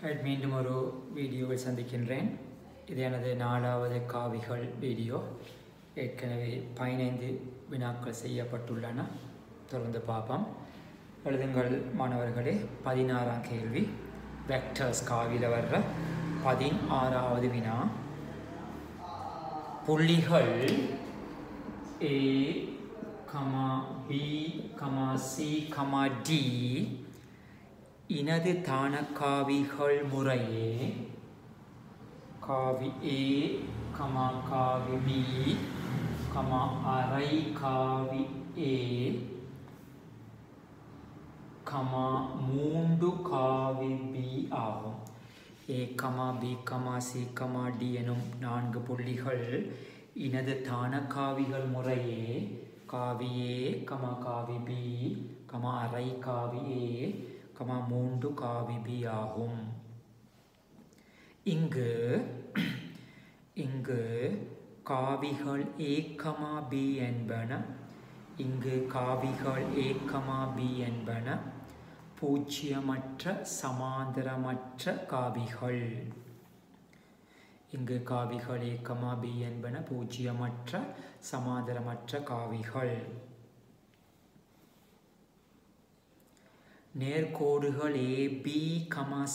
மீண்டும் ஒரு வீடியோவை சந்திக்கின்றேன். இது எனது 4வது காவிகள் வீடியோ. ஏற்கனவே 15 வினாக்கள் செய்யப்பட்டுள்ளன. தொடர்ந்து பார்ப்போம். எழுதுங்கள் மாணவர்களே. 16ஆம் கேள்வி வெக்டர்ஸ் காவியில் வர்ற 16வது வினா. புள்ளிகள் A, B, C, D இனது தானக்காவிகள் முறையே காவி A, காவி B, அரை காவி A, மூன்று காவி B ஆகும். A, B, C, D எனும் 4 புள்ளிகள் இனது தானக்காவிகள் முறையே காவி A, காவி B, அரை காவி A, மூன்று காவி B ஆகும். இங்கு காவிகள் A, B என்பன பூஜ்ஜியமற்ற சமாந்தரமற்ற காவிகள். இங்கு காவிகள் A, B என்பன பூஜ்ஜியமற்ற சமாந்தரமற்ற காவிகள். நேர்கோடுகள் AB,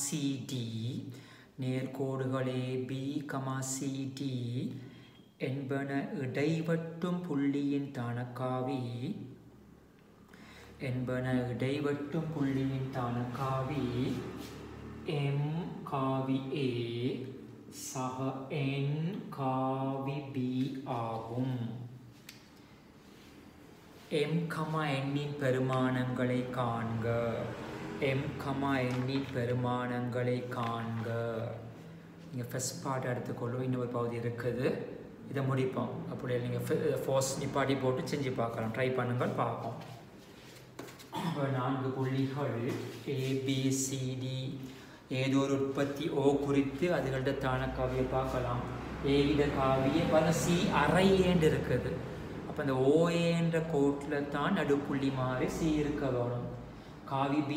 CD என்பன இடைவட்டும் புள்ளியின் தானக்காவி M காவி A சக N காவி B ஆகும். M, N பெருமானங்களை காண்க. நீங்கள் ஃபஸ்ட் பார்ட் எடுத்துக்கொள்ளும். இன்னொரு பகுதி இருக்குது, இதை முடிப்போம். அப்படியே நீங்கள் ஃபோர்ஸ் நிப்பாட்டி போட்டு செஞ்சு பார்க்கலாம். ட்ரை பண்ணுங்கள், பார்ப்போம். இப்போ 4 புள்ளிகள் ABCD ஏதோ ஒரு உற்பத்தி O குறித்து அதுகளோட தானக்காவியை பார்க்கலாம். ஏட காவியை பல C அரை ஏண்டு இருக்குது. அப்போ அந்த OA என்ற கோட்டில் தான் நடுப்புள்ளி மாதிரி C இருக்க வேணும். காவி B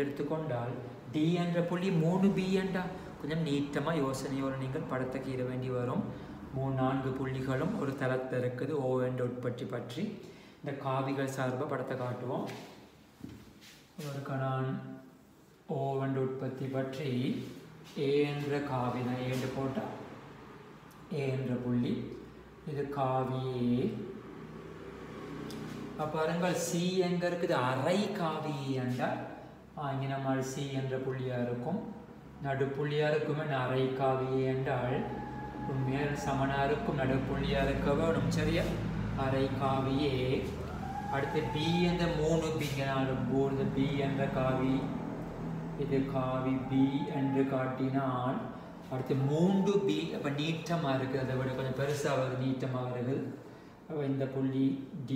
எடுத்துக்கொண்டால் D என்ற புள்ளி 3B என்றா கொஞ்சம் நீட்டமாக யோசனையோடு நீங்கள் படத்தை கீற வேண்டி வரும். 4 புள்ளிகளும் ஒரு தளத்தில் இருக்குது. O என்ற உற்பத்தி பற்றி இந்த காவிகள் சார்பாக படத்தை காட்டுவோம். நான் O என்ற உற்பத்தி பற்றி A என்ற காவி தான் ஏண்டு போட்டால் A என்ற புள்ளி, இது காவி A. பாருங்கள் C எங்க இருக்குது, அரை காவி என்றால் இங்கே நம்ம C என்ற புள்ளியாக இருக்கும். நடுப்புள்ளியாக இருக்குமே அரை காவி என்றால் உண்மையாக சமனாக இருக்கும். நடுப்புள்ளியாக இருக்க வேணும். சரியா, அரை காவியே. அடுத்து B என்ற 3B போது B என்ற காவி, இது காவி B என்று காட்டினால் அடுத்து 3B. அப்போ நீட்டமாக இருக்குது, அதை விட கொஞ்சம் பெருசாக வருது, நீட்டமாக வருது. இந்த புள்ளி D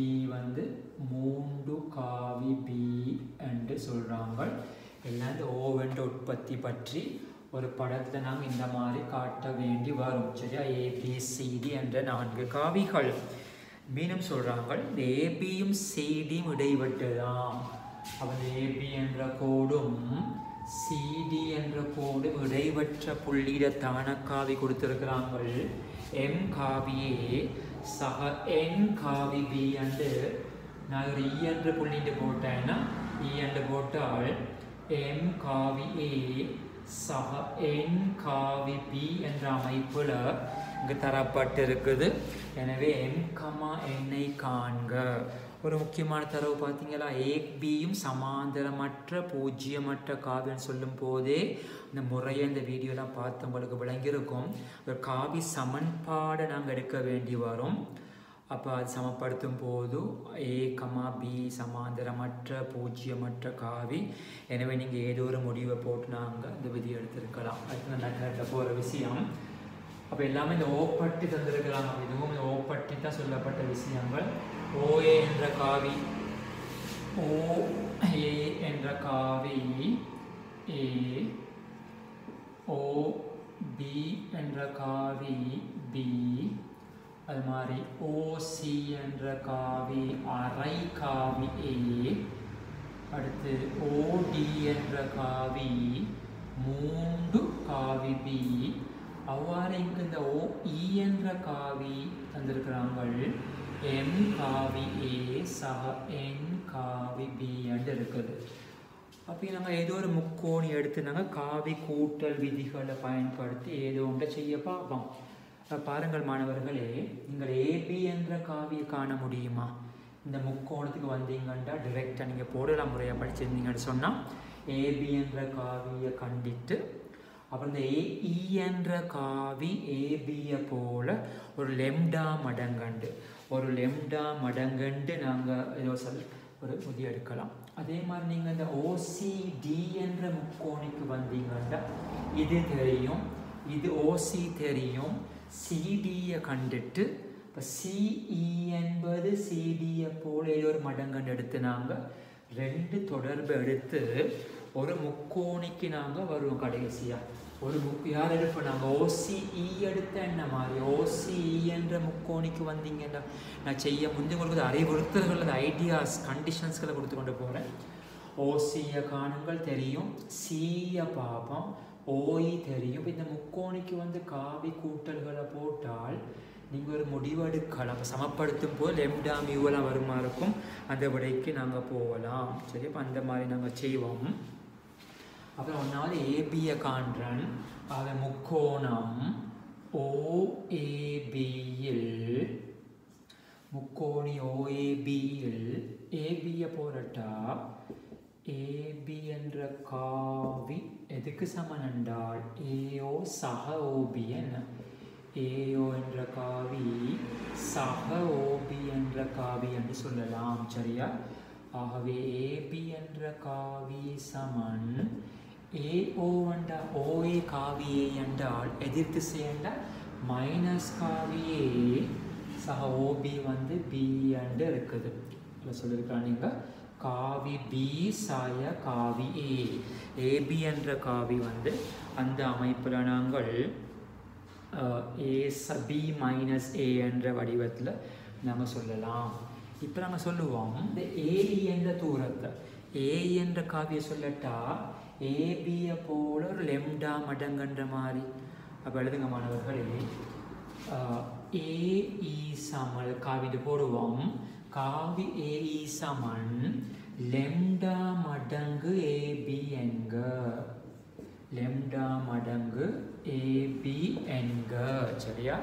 3 காவி B என்று சொல்கிறாங்க. எல்லாம் இந்த O என்ற உற்பத்தி பற்றி ஒரு படத்தை நாங்கள் இந்த மாதிரி காட்ட வேண்டி வரும். சரியா, ABCD என்ற 4 காவிகள். மீண்டும் சொல்கிறாங்க, இந்த ABயும் CDயும் இடைவெட்டு தான். அப்போ இந்த AB என்ற கோடும் CD என்ற கோடும் இடைவற்ற புள்ளியிட தானக்காவி கொடுத்துருக்கிறாங்க. M காவியே சக N காவி B என்று நான் ஒரு E என்ற புள்ளிட்டு போட்டேன்னா E என்று போட்டால் M காவி A சக N காவி B என்ற அமைப்பில் இங்கு தரப்பட்டு இருக்குது. எனவே M, N காண்க. ஒரு முக்கியமான தரவு பார்த்தீங்களா, ABயும் சமாந்தரமற்ற பூஜ்ஜியமற்ற காவின்னு சொல்லும் போதே இந்த முறையை இந்த வீடியோலாம் பார்த்து உங்களுக்கு விளங்கியிருக்கும். ஒரு காவி சமன்பாடை நாங்கள் எடுக்க வேண்டி வரும். அப்போ அது சமப்படுத்தும் போது A, B சமாந்தரமற்ற பூஜ்ஜியமற்ற காவி. எனவே நீங்கள் ஏதோ ஒரு முடிவை போட்டு நாங்கள் இந்த விதியை எடுத்திருக்கலாம். அது நல்லா போகிற விஷயம். அப்போ எல்லாமே இந்த ஓப்பட்டி தந்திருக்கிறாங்க. இதுவும் இந்த ஓப்பட்டி தான் சொல்லப்பட்ட விஷயங்கள். OA என்ற காவி A, OB என்ற காவி B, அது மாதிரி OC என்ற காவி அரை காவி A, அடுத்து OD என்ற காவி 3 அவ்வாறு இங்கு இந்த என்ற காவி தந்திருக்கிறாங்கள். எம் காவி ஏ சக என் காவி பி என்று இருக்குது. அப்போ நாங்கள் ஏதோ ஒரு முக்கோணி எடுத்து நாங்கள் காவி கூட்டல் விதிகளை பயன்படுத்தி ஏதோ ஒன்றை செய்ய பார்ப்போம். பாருங்கள் மாணவர்களே, நீங்கள் ஏபி என்ற காவியை காண முடியுமா? இந்த முக்கோணத்துக்கு வந்தீங்கன்னா டிரெக்டாக நீங்கள் போடலாம். முறையாக படிச்சிருந்தீங்கன்னு சொன்னால் ஏபி என்ற காவியை கண்டிட்டு அப்புறம் இந்த ஏஇ என்ற காவி ஏபியை போல் ஒரு லெம்டா மடங்கண்டு நாங்கள் ஏதோ ஒரு முதி எடுக்கலாம். அதே மாதிரி நீங்கள் இந்த ஓசிடி என்ற முக்கோணிக்கு வந்தீங்கன்னா இது தெரியும், இது ஓசி தெரியும், சிடியை கண்டுட்டு இப்போ சிஇ என்பது சிடியை போல் ஏதோ ஒரு மடங்கண்டு எடுத்து நாங்கள் ரெண்டு தொடர்பு எடுத்து ஒரு முக்கோணிக்கு நாங்கள் வருவோம். கடைசியாக ஒரு யார் எடுப்போம் நாங்கள் ஓசிஇ எடுத்த என்ன மாதிரி ஓசிஇ என்ற முக்கோணிக்கு வந்தீங்கன்னா நான் செய்ய முந்தைய உங்களுக்கு அறிவுறுத்தல்கள், அந்த ஐடியாஸ் கண்டிஷன்ஸ்களை கொடுத்து கொண்டு போகிறேன். ஓசியை காணுங்கள் தெரியும், சியை பார்ப்போம், ஓஇ தெரியும். இந்த முக்கோணிக்கு வந்து காவி கூட்டல்களை போட்டால் நீங்கள் ஒரு முடிவெடுக்கலாம். அப்போ சமப்படுத்தும் போது லெம்டா மியூவெல்லாம் வருமா இருக்கும், அந்த விடைக்கு நாங்கள் போகலாம். சரி, அப்போ அந்த மாதிரி நாங்கள் செய்வோம். அப்புறம் ஒன்றாவது ஏபியை காண்றன். அதை முக்கோணம் ஓஏபியில் முக்கோணி ஓஏபியில் ஏபியை போரட்டா ஏபி என்ற காவி எதுக்கு சமன் என்றால் ஏஓ சக ஓபி என்ன ஏஓ என்ற காவி சக ஓபி என்ற காவி என்று சொல்லலாம். சரியா? ஆகவே ஏபி என்ற காவி சமன் ஏஓ என்ற ஓஏ காவி ஏ என்றால் எதிர் திசை என்றால் மைனஸ் காவி ஏ சக ஓபி வந்து பி என்று இருக்குது. இல்லை சொல்லியிருக்கலாம் நீங்கள் காவி பி சாய காவி ஏ. ஏபி என்ற காவி வந்து அந்த அமைப்பில் நாங்கள் ஏ பி மைனஸ் ஏ என்ற வடிவத்தில் நாங்கள் சொல்லலாம். இப்போ நாங்கள் சொல்லுவோம் இந்த ஏஇ என்ற தூரத்தை ஏ என்ற காவியை சொல்லட்டா ஏபியை போல ஒரு லெம்டா மடங்கன்ற மாதிரி. அப்போ எழுதுங்க மாணவர்களே, ஏஇ சமல் காவிட்டு போடுவோம். காவி ஏஇ சமன் லெம்டா மடங்கு ஏபி என்க, லெம்டா மடங்கு ஏபி என்க. சரியா?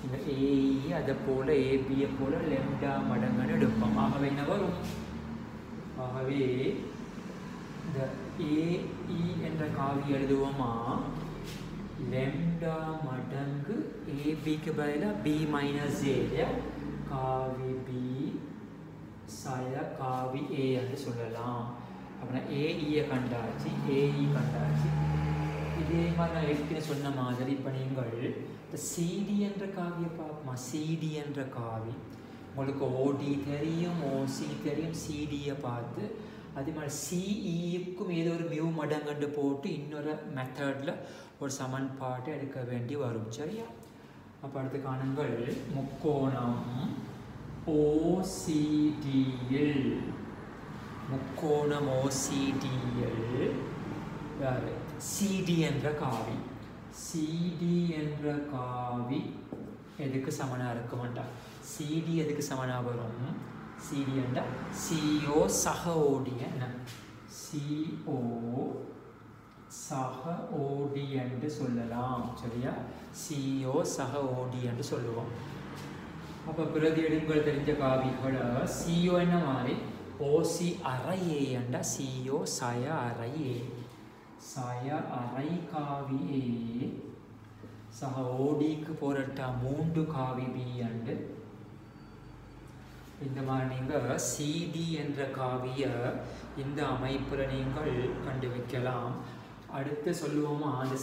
இந்த ஏஇ அதை போல் ஏபியை போல் லெம்டா மடங்குன்னு எடுப்போம். ஆகவே என்ன வரும்? ஆகவே இந்த ஏஇ என்ற காவி எழுதுவோமா லெம்டா மடங்கு ஏபிக்கு பதிலாக பி மைனஸ் ஏ காவி பி சாய காவி ஏ என்று சொல்லலாம். அப்படின்னா ஏஇயை கண்டாச்சு, ஏஇ கண்டாச்சு. இதே மாதிரி நான் ஏற்கனவே சொன்ன மாதிரி இப்போ நீங்கள் இந்த சிடி என்ற காவியை பார்ப்போமா. சிடி என்ற காவி உங்களுக்கு ஓடி தெரியும், ஓசி தெரியும், சிடியை பார்த்து அதே மாதிரி சிஇக்கும் ஏதோ ஒரு மியூ மடங்கண்டு போட்டு இன்னொரு மெத்தடில் ஒரு சமன்பாட்டை எடுக்க வேண்டி வரும். சரியா? அப்போ அடுத்து காணுங்கள் முக்கோணம் ஓசிடியில் முக்கோணம் ஓசிடியில் யார் சிடி என்ற காவி சிடி என்ற காவி எதுக்கு சமனாக இருக்க மாட்டான். சிடி எதுக்கு சமனாக வரும்? சிடி என்றால் சிஓ சக ஓடி என்ன சிஓ சக ஓடி என்று சொல்லலாம். சரியா? சிஓ சக ஓடி என்று சொல்லுவோம். அப்போ பிரதி எடுங்கள் தெரிஞ்ச காவிகளை சிஓ என்ன மாதிரி ஓசி அரை ஏ என்றா சிஓ சய அரை ஏ சய அரை காவி ஏ சக ஓடிக்கு போரட்டா 3 காவி பி அண்டு. இந்த மாதிரி நீங்கள் சிடி என்ற காவியை இந்த அமைப்பில் நீங்கள் கண்டு வைக்கலாம். அடுத்து சொல்லுவோமா அந்த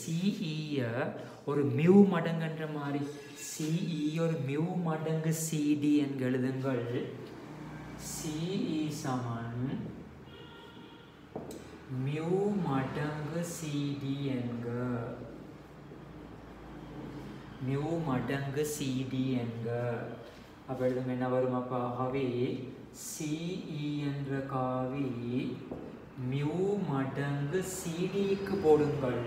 சிஇயை ஒரு மியூ மடங்குன்ற மாதிரி சிஇ ஒரு மியூ மடங்கு சிடி என்று எழுதுங்கள். சிஇ சமன் மியூ மடங்கு சிடி என்க மியூ மடங்கு சிடி என்க. அப்போ எழுதுங்க என்ன வரும்? அப்போ ஆகவே சிஇ என்ற காவி மியூ மடங்கு சிடிக்கு போடுங்கள்.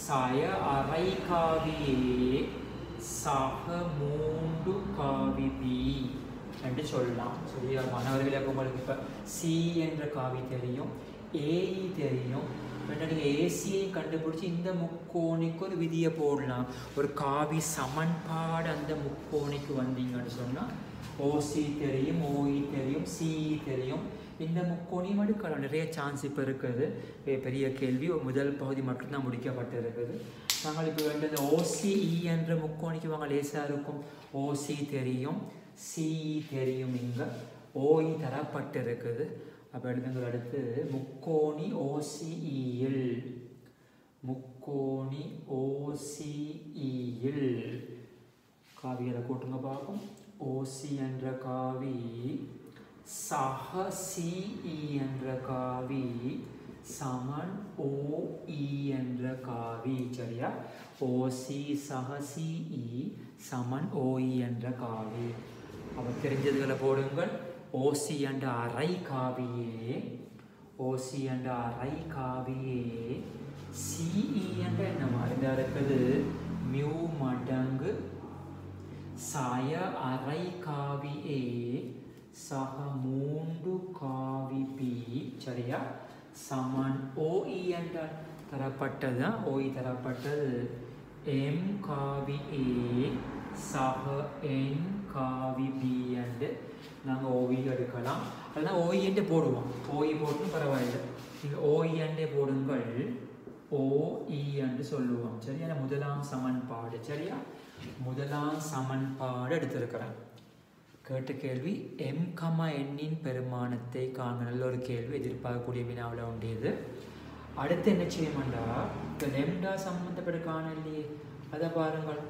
சய அரை காவியே சக மூன்று காவி பி என்று சொல்லலாம். சரியா மாணவர்களே? அப்போ உங்களுக்கு இப்போ சி என்ற காவி தெரியும், ஏஇ தெரியும். நீங்கள் ஏசியை கண்டுபிடிச்சி இந்த முக்கோணிக்கு ஒரு விதியை போடலாம். ஒரு காவி சமன்பாடு அந்த முக்கோணிக்கு வந்தீங்கன்னு சொன்னால் ஓசி தெரியும், ஓஇ தெரியும், சிஇ தெரியும். இந்த முக்கோணியும் எடுக்கலாம். நிறைய சான்ஸ் இப்போ இருக்குது. பெரிய கேள்வி முதல் பகுதி மட்டும்தான் முடிக்கப்பட்டு இருக்குது. நாங்கள் இப்போ வேண்டியது ஓசிஇ என்ற முக்கோணிக்கு வாங்க லேசாக இருக்கும். ஓசி தெரியும், சிஇ தெரியும், இங்கே ஓஇ தரப்பட்டு இருக்குது. அப்போ எடுத்துங்கள். அடுத்து முக்கோணி ஓசிஇயில், முக்கோணி ஓசிஇயில் காவிகளை கூட்டுங்க பார்க்கும். ஓசி என்ற காவி சக சிஇ என்ற காவி சமன் ஓஇ என்ற காவி. சரியா? ஓசி சக சிஇ சமன் ஓஇ என்ற காவி. அப்போ தெரிஞ்சதுகளை போடுங்கள். ஓசி என்ற அரை காவியே, ஓசி என்ற அரை காவியே சிஇ என்ற என்ன மாதிரி இருக்குது மியூ மடங்கு சய அரை காவியே சக மூன்று காவி பி. சரியா? சமன் ஓஇ என்ற தரப்பட்டது, ஓஇ தரப்பட்டது எம் காவி ஏ சக என் காவி பி என்று நாங்கள் ஓஇ எடுக்கலாம். அதனால் ஓஇ என்று போடுவோம். ஓஇ போட்டும் பரவாயில்லை. நீங்கள் ஓஇ என்றே போடுங்கள். ஓஇ என்று சொல்லுவோம். சரியா? முதலாம் சமன்பாடு. சரியா? முதலாம் சமன்பாடு எடுத்திருக்கிறேன். கேட்ட கேள்வி எம் கமா எண்ணின் பெருமானத்தை காண. நல்ல ஒரு கேள்வி, எதிர்பார்க்கக்கூடிய வினாவில் உண்டியது. அடுத்து என்ன செய்யமாண்டா, இப்போ லெம்டா சம்பந்தப்பட்ட காண இல்லையே, அதை பாருங்கள்.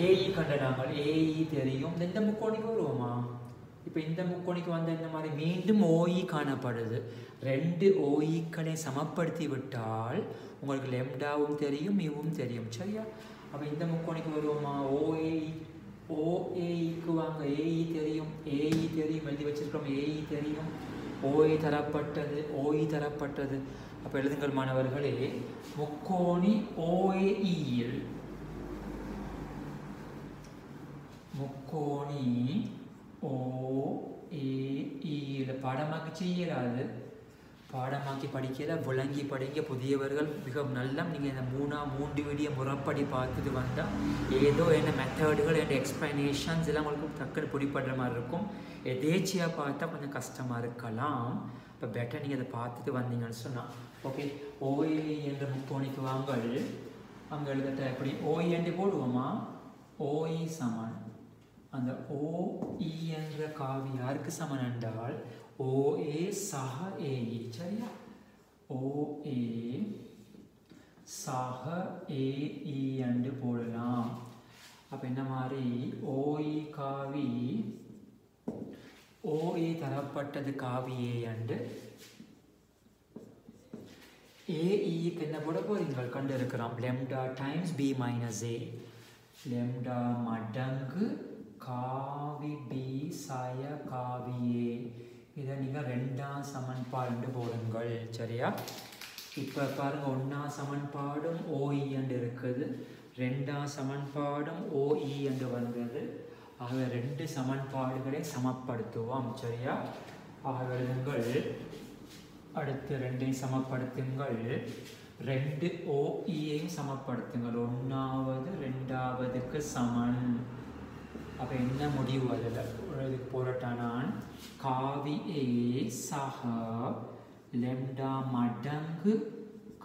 ஏஇ கண்டனாங்கள், ஏஇ தெரியும். இந்த முக்கோணிக்கு வருவோமா? இப்போ இந்த முக்கோணிக்கு வந்த இந்த மாதிரி மீண்டும் ஓஇ காணப்படுது. ரெண்டு ஓஇக்களை சமப்படுத்தி விட்டால் உங்களுக்கு லெம்டாவும் தெரியும், மிவும் தெரியும். சரியா? அப்போ இந்த முக்கோணிக்கு வருவோமா? ஓஏஇக்கு வாங்க. ஏஇ தெரியும், ஏஇ தெரியும், எழுதி வச்சிருக்கிறோம். ஏஇ தெரியும், ஓஇ தரப்பட்டது, ஓஇ தரப்பட்டது. அப்போ எழுதுங்கள் மாணவர்களே. முக்கோணி ஓஏஇயில், முக்கோணி ஓஏஇயில் பாடமாக்கி செய்யலாது, பாடமாக்கி படிக்கல, விளங்கி படிங்க. புதியவர்கள் மிக நல்ல நீங்கள் இந்த மூன்று வீடியோ முறைப்படி பார்த்துட்டு வந்தால் ஏதோ என்ன மெத்தடுகள் என்ன எக்ஸ்பிளனேஷன்ஸ் எல்லாம் உங்களுக்கு டக்குன்னு பிடிப்படுற மாதிரி இருக்கும். எதேச்சியாக பார்த்தா கொஞ்சம் கஷ்டமாக இருக்கலாம். இப்போ பெட்டர் நீங்கள் அதை பார்த்துட்டு வந்தீங்கன்னு சொன்னால் ஓகே. ஓஏ என்ற முக்கோணிக்கு வாங்கள். அங்கே எழுதட்ட எப்படி ஓஇ என்று போடுவோமா? ஓஇ சமன் அந்த ஓஇ என்ற காவி யாருக்கு சமன் என்றால் ஓஏ சக ஏஇ. சரியா? ஓஏ சக ஏஇ என்று போடலாம். அப்போ என்ன மாதிரி ஓஇ காவி ஓஏ தரப்பட்டது காவி ஏ என்று ஏஇக்கு என்ன போட போறீங்கள் கண்டு இருக்கிறோம். லெம்டா டைம்ஸ் பி மைனஸ் ஏ, லெம்டா மடங்கு காவி பி சய காவி ஏ. இதை நீங்கள் ரெண்டாம் சமன்பாடு போடுங்கள். சரியா? இப்போ பாருங்கள், ஒன்றாம் சமன்பாடும் ஓஇ என்று இருக்குது, ரெண்டாம் சமன்பாடும் ஓஇ என்று வந்தது. ஆகவே ரெண்டு சமன்பாடுகளை சமப்படுத்துவோம். சரியா? ஆக எழுதுங்கள். அடுத்து ரெண்டையும் சமப்படுத்துங்கள். ரெண்டு ஓஇயையும் சமப்படுத்துங்கள். ஒன்றாவது ரெண்டாவதுக்கு சமன். அப்போ என்ன முடிவு அதில் இதுக்கு போராட்டானான் காவி ஏ சக லெம்டா மடங்கு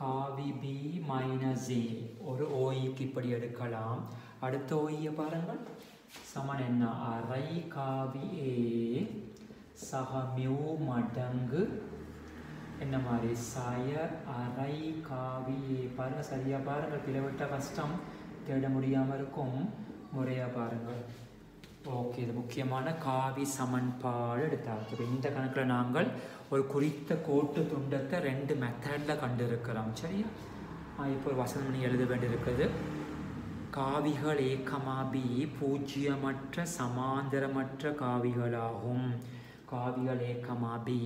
காவி பி மைனஸ் ஏ. ஒரு ஓஇக்கு இப்படி எடுக்கலாம். அடுத்த ஓஇயை பாருங்கள். சமன் என்ன? அரை காவி ஏ சக மியூ மடங்கு என்ன மாதிரி சய அரை காவி ஏ. பாருங்கள், சரியாக பாருங்கள். பிளவிட்ட கஷ்டம், தேட முடியாமல் இருக்கும். முறையாக பாருங்கள். ஓகே, இது முக்கியமான காவி சமன்பாடு எடுத்தாச்சு. இப்போ இந்த கணக்கில் நாங்கள் ஒரு குறித்த கோட்டு துண்டத்தை ரெண்டு மெத்தடில் கண்டு இருக்கிறோம். சரியா? இப்போ ஒரு வசனம் பண்ணி எழுத வேண்டியிருக்குது. காவிகள் ஏகமா பி பூஜ்ஜியமற்ற சமாந்தரமற்ற காவிகளாகும். காவிகள் ஏகமா பி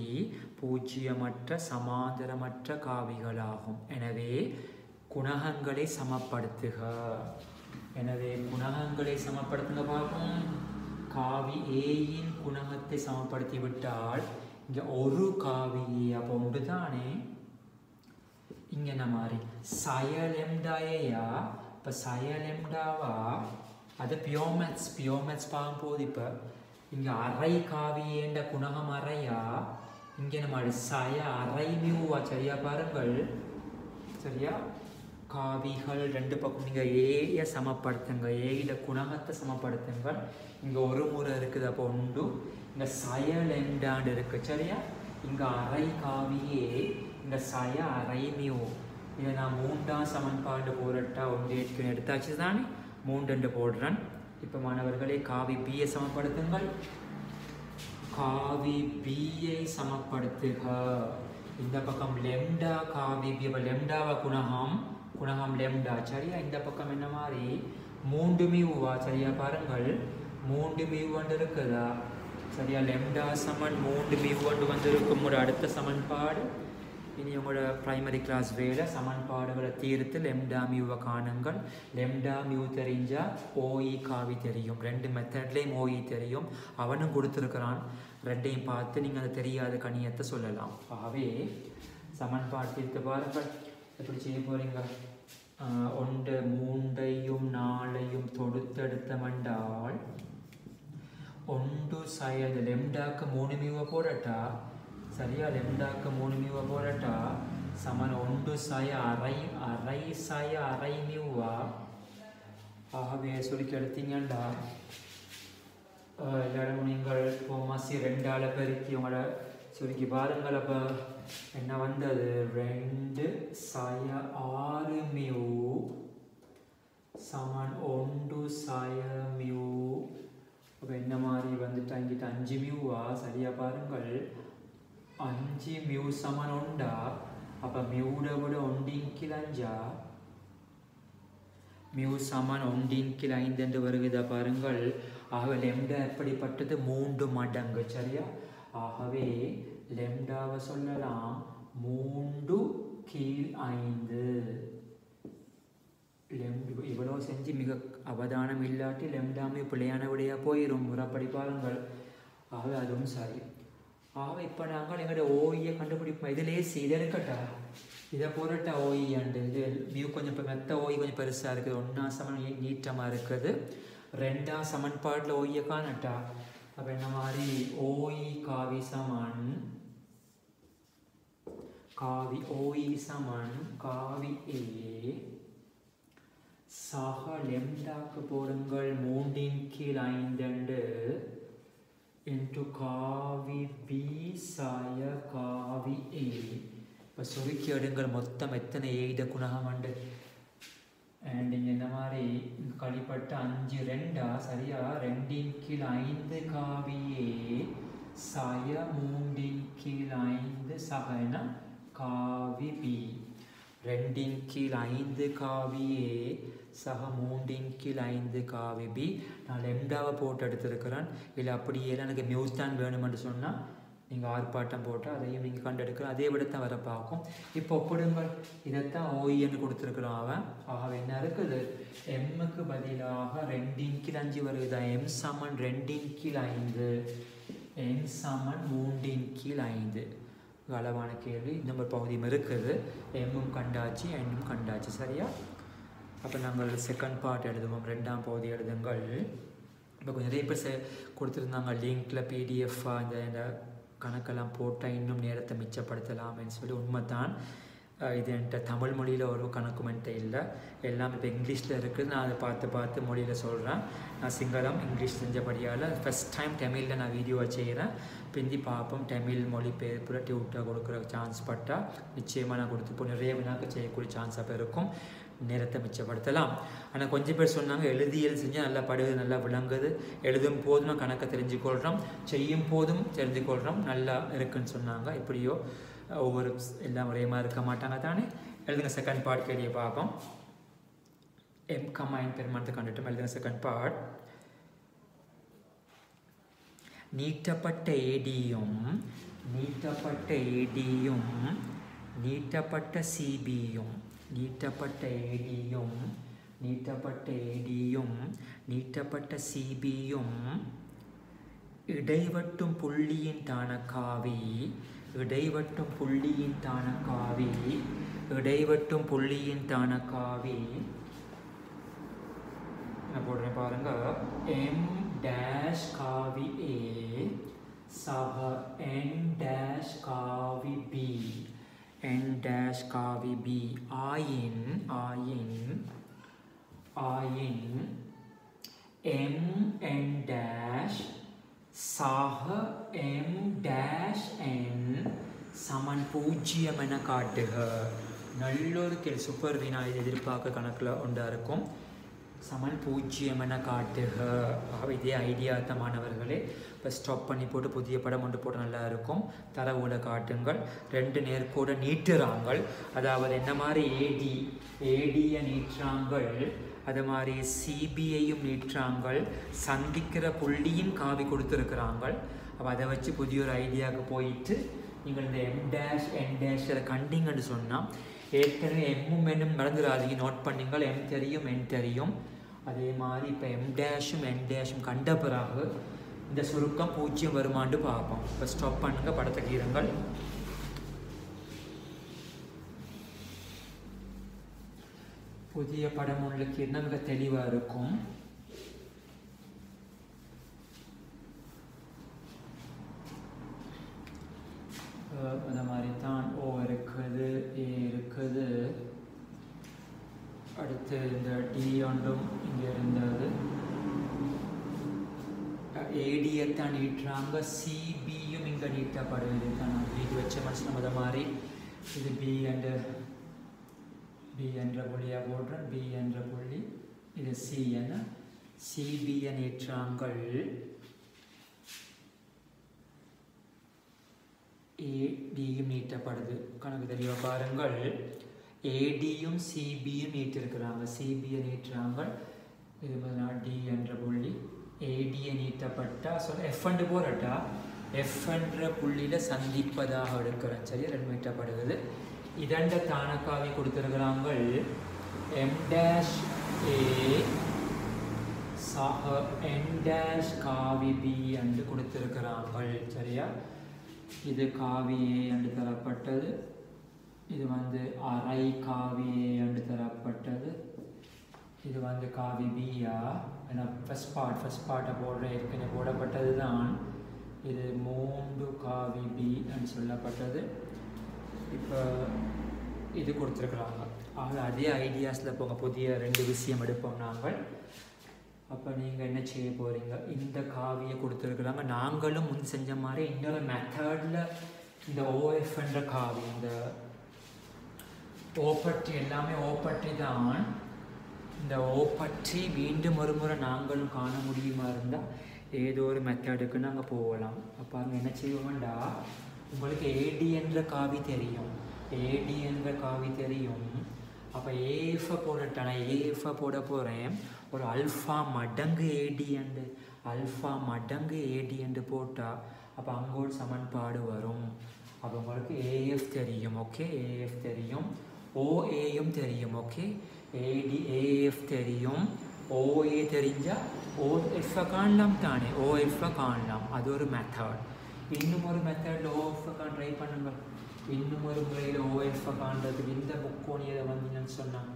பூஜ்ஜியமற்ற சமாந்தரமற்ற காவிகளாகும். எனவே குணகங்களை சமப்படுத்துக. எனவே குணகங்களை சமப்படுத்துங்க பார்ப்போம். காவி ஏயின் குணகத்தை சமப்படுத்தி விட்டால் இங்கே ஒரு காவி ஏ அப்போ உண்டு தானே. இங்கே என்ன மாதிரி சயலெம்டாயா. இப்போ சயலெம்டாவா அது பியோமேத்ஸ் பார்க்கும்போது இப்போ இங்கே அரை காவியேண்ட குணகம் அறையா. இங்கே நம்ம சய அரை மியூவா. சரியா பாருங்கள். சரியா காவிகள் ரெண்டு பக்கம் நீங்கள் ஏயை சமப்படுத்துங்க. ஏயில குணகத்தை சமப்படுத்துங்க. இங்கே ஒரு முறை இருக்குது. அப்போ உண்டு இங்கே சயலெண்டாண்டு இருக்குது. சரியா இங்கே அரை காவியே இங்கே சய அரை மியூ. இதை நான் மூன்றாம் சமன்பாடு போரட்டா ஒன்று எடுத்தாச்சு தானே. 3 போடுறேன். இப்போ மாணவர்களே காவி பியை சமப்படுத்துங்கள். காவி பியை சமப்படுத்துக. இந்த பக்கம் லெம்டா காவி பி. இப்போ லெம்டாவா குணகம் லெம்டா. சரியா இந்த பக்கம் என்ன மாதிரி 3 மியூவா. சரியா பாருங்கள் 3 மியூவண்டு இருக்குதா. சரியா லெம்டா சமன் 3 மியூவண்டு வந்திருக்கும். ஒரு அடுத்த சமன்பாடு இனி உங்களோட பிரைமரி கிளாஸ் வேலை சமன்பாடுகளை தீர்த்து லெம்டா மியூவை காணுங்கள். லெம்டா மியூ தெரிஞ்சால் ஓஇ காவி தெரியும். 2 மெத்தட்லேயும் ஓஇ தெரியும். அவனும் கொடுத்துருக்கிறான். ரெண்டையும் பார்த்து நீங்கள் அது தெரியாத கணியத்தை சொல்லலாம். ஆகவே சமன்பாடு தீர்த்து பாருங்கள். எப்படி செய்ய போகிறீங்க. 1 3 4 தொடுத்தெடுத்த மண்டால் 1 சயது லெம்டாக்கு 3 மியூவை போடட்டா. சரியா லெம்டாக்கு 3 மியூவை போடட்டா சமன் 1 சய அரை சய அரை மியூவா. ஆகவே சுருக்கி எடுத்தீங்கண்டா எல்லாரும் நீங்கள் போமாசி 2ஆல் பெருக்கி உங்களோட சுருக்கி பாருங்கள். அப்போ என்ன வந்தது 2 சய 6 மியூ சமன் 1 சய மியூ. அப்போ என்ன மாதிரி வந்துட்டு அங்கிட்ட 5 மியூவா. சரியா பாருங்கள் 5 மியூ சமன் 1. அப்போ மியூட விட 1/5 மியூ சமன் 1/5 என்று வருகிறதா பாருங்கள். ஆகவே லெம்டா எப்படிப்பட்டது 3 மடங்கு. சரியா ஆகவே லெம்டாவை சொல்லலாம் 3/5. இவ்வளோ செஞ்சு மிக அவதானம் இல்லாட்டி லெம்டாமே பிள்ளையான விடையாக போயிடும். முறைப்படி பாருங்கள். ஆகவே அதுவும் சரி. ஆகவே இப்போ நாங்கள் எங்களோட ஓஇயை கண்டுபிடிப்போம். இதிலே இதை இருக்கட்டா. இதை போரட்டா ஓஇ அண்டு இது மியூ கொஞ்சம் இப்போ மெத்த ஓஇ கொஞ்சம் பெருசாக இருக்குது. 1ஆம் சமன் நீட்டமாக இருக்குது. 2ஆம் சமன்பாட்டில் ஓஇயை காணட்டா. அப்போ என்ன மாதிரி ஓஇ காவி சமன் காவி ஓஇ சமன் காவி ஏ சக லெம்டாக்கு போடுங்கள் 3/5 into காவி பி சாய காவி ஏ. இப்போ சுருக்கி எடுங்கள் மொத்தம் எத்தனை ஏயிட குணகம் உண்டு. அண்ட் இங்கே இந்த மாதிரி கழிப்பட்ட 5 2 சரியா 2/5 காவி ஏ சாய 3/5 சகனா காவி பி. 2/5 காவி ஏ சக 3/5 காவி பி. நான் லெம்டாவை போட்டு எடுத்துருக்கிறேன். இல்லை அப்படியே எனக்கு மியூஸ் தான் வேணுமென்று சொன்னால் நீங்கள் ஆர்ப்பாட்டம் போட்டால் அதையும் நீங்கள் கண்டெடுக்கலாம். அதே விட தான் வர பார்க்கும். இப்போ ஒப்பிடுங்கள். இதைத்தான் ஓஇன்னு கொடுத்துருக்குறோம் அவன். ஆக என்ன இருக்குது எம்முக்கு பதிலாக 2/5 வருது. எம் சமன் 2/5 எம் சமன் 3/5. அளவான கேள்வி. இந்த மாதிரி பகுதியும் இருக்குது. எம்மும் கண்டாச்சு எண்ணும் கண்டாச்சு. சரியா அப்போ நாங்கள் செகண்ட் பார்ட் எழுதுவோம். 2ஆம் பகுதி எழுதுங்கள். இப்போ கொஞ்சம் நிறைய பேர் கொடுத்துருந்தாங்க லிங்க்கில் பிடிஎஃபாக இந்த கணக்கெல்லாம் போட்டால் இன்னும் நேரத்தை மிச்சப்படுத்தலாம்னு சொல்லி. உண்மைதான். இது என்கிட்ட தமிழ் மொழியில் ஒரு கணக்குமெண்ட்டே இல்லை. எல்லாம் இப்போ இங்கிலீஷில் இருக்குது. நான் அதை பார்த்து மொழியில் சொல்கிறேன். நான் சிங்களம் இங்கிலீஷ் செஞ்சபடியால் ஃபஸ்ட் டைம் தமிழில் நான் வீடியோவை செய்கிறேன். பிந்தி பார்ப்போம் தமிழ் மொழி பேர் டியூட்டாக கொடுக்குற சான்ஸ் பட்டால் நிச்சயமாக நான் கொடுத்து இப்போ நிறைய வினாக்க செய்யக்கூடிய சான்ஸாக இருக்கும். நேரத்தை மிச்சப்படுத்தலாம். ஆனால் கொஞ்சம் பேர் சொன்னாங்க எழுதியல் செஞ்சால் நல்லா படுது நல்லா விளங்குது. எழுதும் போதும் நான் கணக்கை தெரிஞ்சுக்கொள்கிறோம். செய்யும் போதும் தெரிஞ்சுக்கொள்கிறோம். நல்லா இருக்குன்னு சொன்னாங்க. இப்படியோ ஒவ்வொரு எல்லாம் ஒரேமாக இருக்க மாட்டாங்க தானே. எழுதுங்க. செகண்ட் பார்ட் கேள்வியை பார்ப்போம். எம் கமாயின் பெருமானத்தை கண்டுட்டோம். எழுதுங்க செகண்ட் பார்ட். நீட்டப்பட்ட ஏடியும் நீட்டப்பட்ட சிபியும் நீட்டப்பட்ட ஏடியும் நீட்டப்பட்ட சிபியும் இடைவட்டும் புள்ளியின் தானக்காவி நான் போடுறேன் பாருங்க. M dash காவி A சக N dash காவி B ஆயின் M N dash சக M dash N சமன் 0 என காட்டுக. நல்லொரு சூப்பர் வினா இது எதிர்பார்க்க கணக்கில் ஒன்றா இருக்கும். சமன் 0 என காட்டுக. இதே ஐடியா தான் மாணவர்களே. இப்போ ஸ்டாப் பண்ணி போட்டு புதிய படம் ஒன்று போட்டு நல்லா இருக்கும். தரவோட காட்டுங்கள். 2 நேர்கோட நீட்டுறாங்கள். அதாவது என்ன மாதிரி ஏடியை நீட்டுறாங்கள், அது மாதிரி சிபிஐயும் நீட்டுறாங்கள். சந்திக்கிற புள்ளியின் காவி கொடுத்துருக்குறாங்கள். அப்போ அதை வச்சு புதிய ஒரு ஐடியாவுக்கு போயிட்டு நீங்கள் இந்த M dash N dash கண்டிங்கன்னு சொன்னால் ஏற்கனவே எம்மும் என்னும் மறந்துடாதீங்க, நோட் பண்ணிங்கள். M தெரியும், N தெரியும். அதே மாதிரி இப்போ M டேஷும் N டேஷும் கண்ட பிறகு இந்த சுருக்கம் 0 வருமானு பார்ப்போம். இப்போ ஸ்டாப் பண்ணுங்க, படத்தை கீறுங்கள். புதிய படம் உங்களுக்கு என்ன மிக தெளிவாக இருக்கும். அந்த மாதிரி தான் O இருக்குது, A இருக்குது. அடுத்து இந்த D ஒன்றும் இங்கே இருந்தது. ஏடியை தான் நீட்டுறாங்க, சிபியும் இங்கே நீட்டப்படுவது தான். இது வச்ச மனுஷன் அதை மாதிரி இது பி என்ற புள்ளியாக போடுறேன். B என்ற புள்ளி, இது C என சிபியை நீட்டுறாங்கள். ஏடியும் நீட்டப்படுது. கணக்கு தெளிவாக பாருங்கள். ஏடியும் சிபியும் நீட்டிருக்கிறாங்க. சிபியை நீட்டுறாங்க. இது D என்ற புள்ளி. ஏடியை நீட்டப்பட்டா F என்று போறட்டா F என்ற புள்ளியில் சந்திப்பதாக எடுக்கிறேன். சரியா, 2 நீட்டப்படுகிறது. இதண்ட தானக்காவி கொடுத்துருக்கிறாங்க. M dash A சக N dash காவி B என்று கொடுத்துருக்கிறாங்க. சரியா, இது காவி A என்று தரப்பட்டது. இது அரை காவி A என்று தரப்பட்டது. இது காவி பியா. ஏன்னா ஃபஸ்ட் பார்ட்டை போடுற ஏற்கனவே போடப்பட்டது தான். இது 3 காவி பி என்று சொல்லப்பட்டது. இப்போ இது கொடுத்துருக்குறாங்க. அதே ஐடியாஸில் போங்க. புதிய 2 விஷயம் எடுப்போம் நாங்கள். அப்போ நீங்கள் என்ன செய்ய போகிறீங்க, இந்த காவியை கொடுத்துருக்குறாங்க. நாங்களும் முன் செஞ்ச மாதிரி இன்னொரு மெத்தடில் இந்த OF என்ற காவி, இந்த ஓப்பற்றி எல்லாமே ஓப்பற்றி தான். இந்த ஓப்பற்றி மீண்டும் ஒரு முறை நாங்களும் காண முடியுமா இருந்தால் ஏதோ ஒரு மெத்தடுக்கு நாங்கள் போகலாம். அப்போ அங்கே என்ன செய்வோம்டா, உங்களுக்கு ஏடி என்ற காவி தெரியும். அப்போ ஏஎஃப்பை போடட்டான ஏஎஃப்பை போட போகிறேன். ஒரு அல்ஃபா மடங்கு ஏடி என்று போட்டால் அப்போ அங்கே ஒரு சமன்பாடு வரும். அப்போ உங்களுக்கு ஏஎஃப் தெரியும். ஓகே, ஏஎஃப் தெரியும். ஓஏயும் தெரியும். ஓகே, ஏஎஃப் தெரியும். ஓஏ தெரிஞ்சால் ஓஎஃப்பை காணலாம் தானே, ஓஎஃப்பை காணலாம். அது ஒரு மெத்தட். இன்னும் ஒரு மெத்தடில் ஓஎஃப்பை ட்ரை பண்ணுங்கள். இன்னும் ஒரு முறையில் ஓஎஃப்பை காண்றதுக்கு இந்த முக்கோணியை வந்தீங்கன்னு சொன்னால்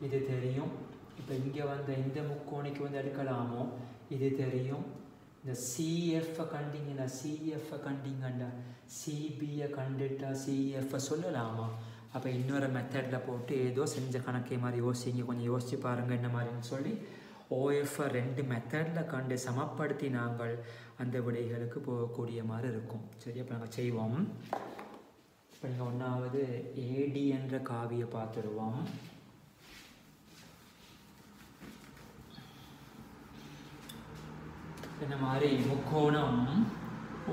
இது தெரியும். இப்போ இங்கே இந்த முக்கோணிக்கு எடுக்கலாமோ, இது தெரியும். இந்த சிஎஃப்பை கண்டிங்கன்னா சிபியை கண்டுட்டா சிஎஃப்பை சொல்லலாமா? அப்போ இன்னொரு மெத்தடில் போட்டு ஏதோ செஞ்ச கணக்கே மாதிரி யோசிங்க. கொஞ்சம் யோசிச்சு பாருங்கள் என்ன மாதிரின்னு சொல்லி. ஓஎஃப்பை 2 மெத்தடில் கண்டு சமப்படுத்தி நாங்கள் அந்த விடைகளுக்கு போகக்கூடிய மாதிரி இருக்கும். சரி, அப்போ நாங்கள் செய்வோம். இப்போ நீங்கள் 1வது ஏடி என்ற காவியை பார்த்துருவோம். இந்த மாதிரி முக்கோணம்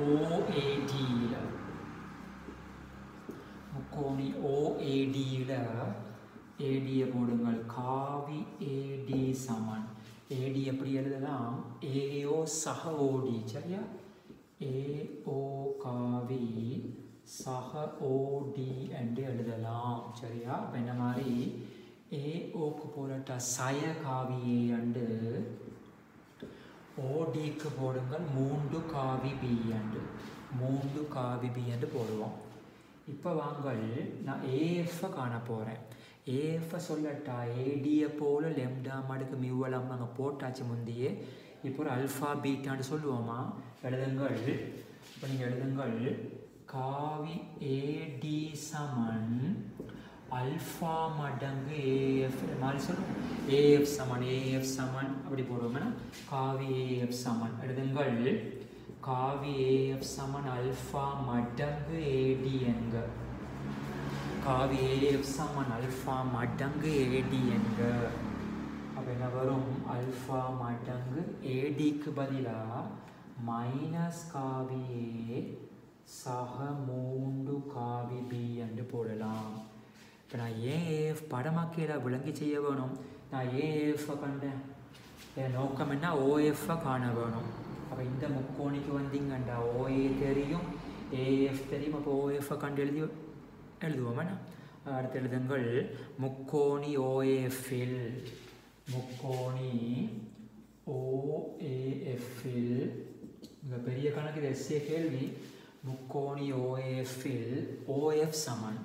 ஓஏடியில், முக்கோணி ஓஏடியில் ஏடியை போடுங்கள். காவி ஏடி சமன் ஏடி எப்படி எழுதலாம், ஏஓ சக ஓடி. சரியா, ஏஓ காவி சக ஓடி என்று எழுதலாம். சரியா? இப்போ என்ன மாதிரி ஏஓக்கு போடட்டா சய காவியே அண்டு ஓடிக்கு போடுங்கள் 3 காவி பி அண்டு 3 காவி பி என்று போடுவோம். இப்போ வாங்கள் நான் ஏஎஃப்பை காண போகிறேன். ஏஎஃப்பை சொல்லட்டா ஏடியை போல் லெம்டா மடுக்கு மிவ்வளம் நாங்கள் போட்டாச்சு முந்தையே. இப்போ ஒரு அல்ஃபா பீட்டான்னு சொல்லுவோமா? எழுதுங்கள். இப்போ நீங்கள் எழுதுங்கள் காவி ஏடி சமன் அல்ஃபா மடங்கு ஏஎஃப் மாதிரி சொல்லுவோம். ஏஎஃப் சமன் அப்படி போடுவோம்னா காவி ஏஎஃப் சமன் எழுதுங்கள். காவி ஏஎஃப் சமன் அல்ஃபா மடங்கு ஏடி என்க. காவி ஏஎஃப் சமன் அல்ஃபா மடங்கு ஏடி என்க. அப்போ என்ன வரும்? அல்ஃபா மடங்கு ஏடிக்கு பதிலாக மைனஸ் காவி ஏ சக 3 காவி பி என்று போடலாம். இப்போ நான் ஏஎஃப் படமாக்கையில் விளங்கி செய்ய வேணும். நான் ஏஎஃப்பை கண்டேன். என் நோக்கம் என்ன? ஓஎஃப்பை காண வேணும். அப்போ இந்த முக்கோணிக்கு வந்தீங்கண்டா ஓஏ தெரியும், ஏஎஃப் தெரியும். அப்போ ஓஎஃப்பை கண்டு எழுதுவோம். அடுத்து எழுதுங்கள் முக்கோணி ஓஏஎஃப்பில் முக்கோணி ஓஏஎஃப்பில் மிக பெரிய கணக்கு இது எஸ்ஏ கேள்வி. முக்கோணி ஓஏஎஃப்பில் ஓஎஃப் சமன்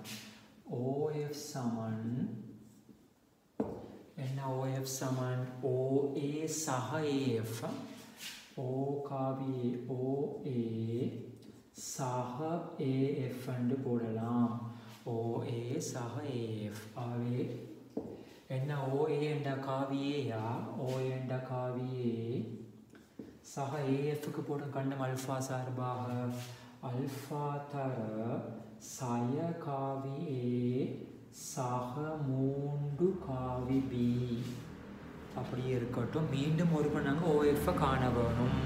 என்ன? ஓஎஃப் சமன் ஓஏ சக ஏஎஃப். ஓ காவி ஓஏ சக ஏஎஃப் என்று போடலாம். ஓஏ சக ஏஎஃப். ஆகவே என்ன? ஓஏ என்ற காவியேயா? ஓஏ என்ற காவியே சக ஏஎஃப்க்கு போடும் கண்டம் அல்ஃபா சார்பாக அல்ஃபா தர சய காவி ஏ சக 3 காவி பி அப்படியே இருக்கட்டும். மீண்டும் ஒரு நாங்கள் ஓஎஃப்பை காண வேணும்.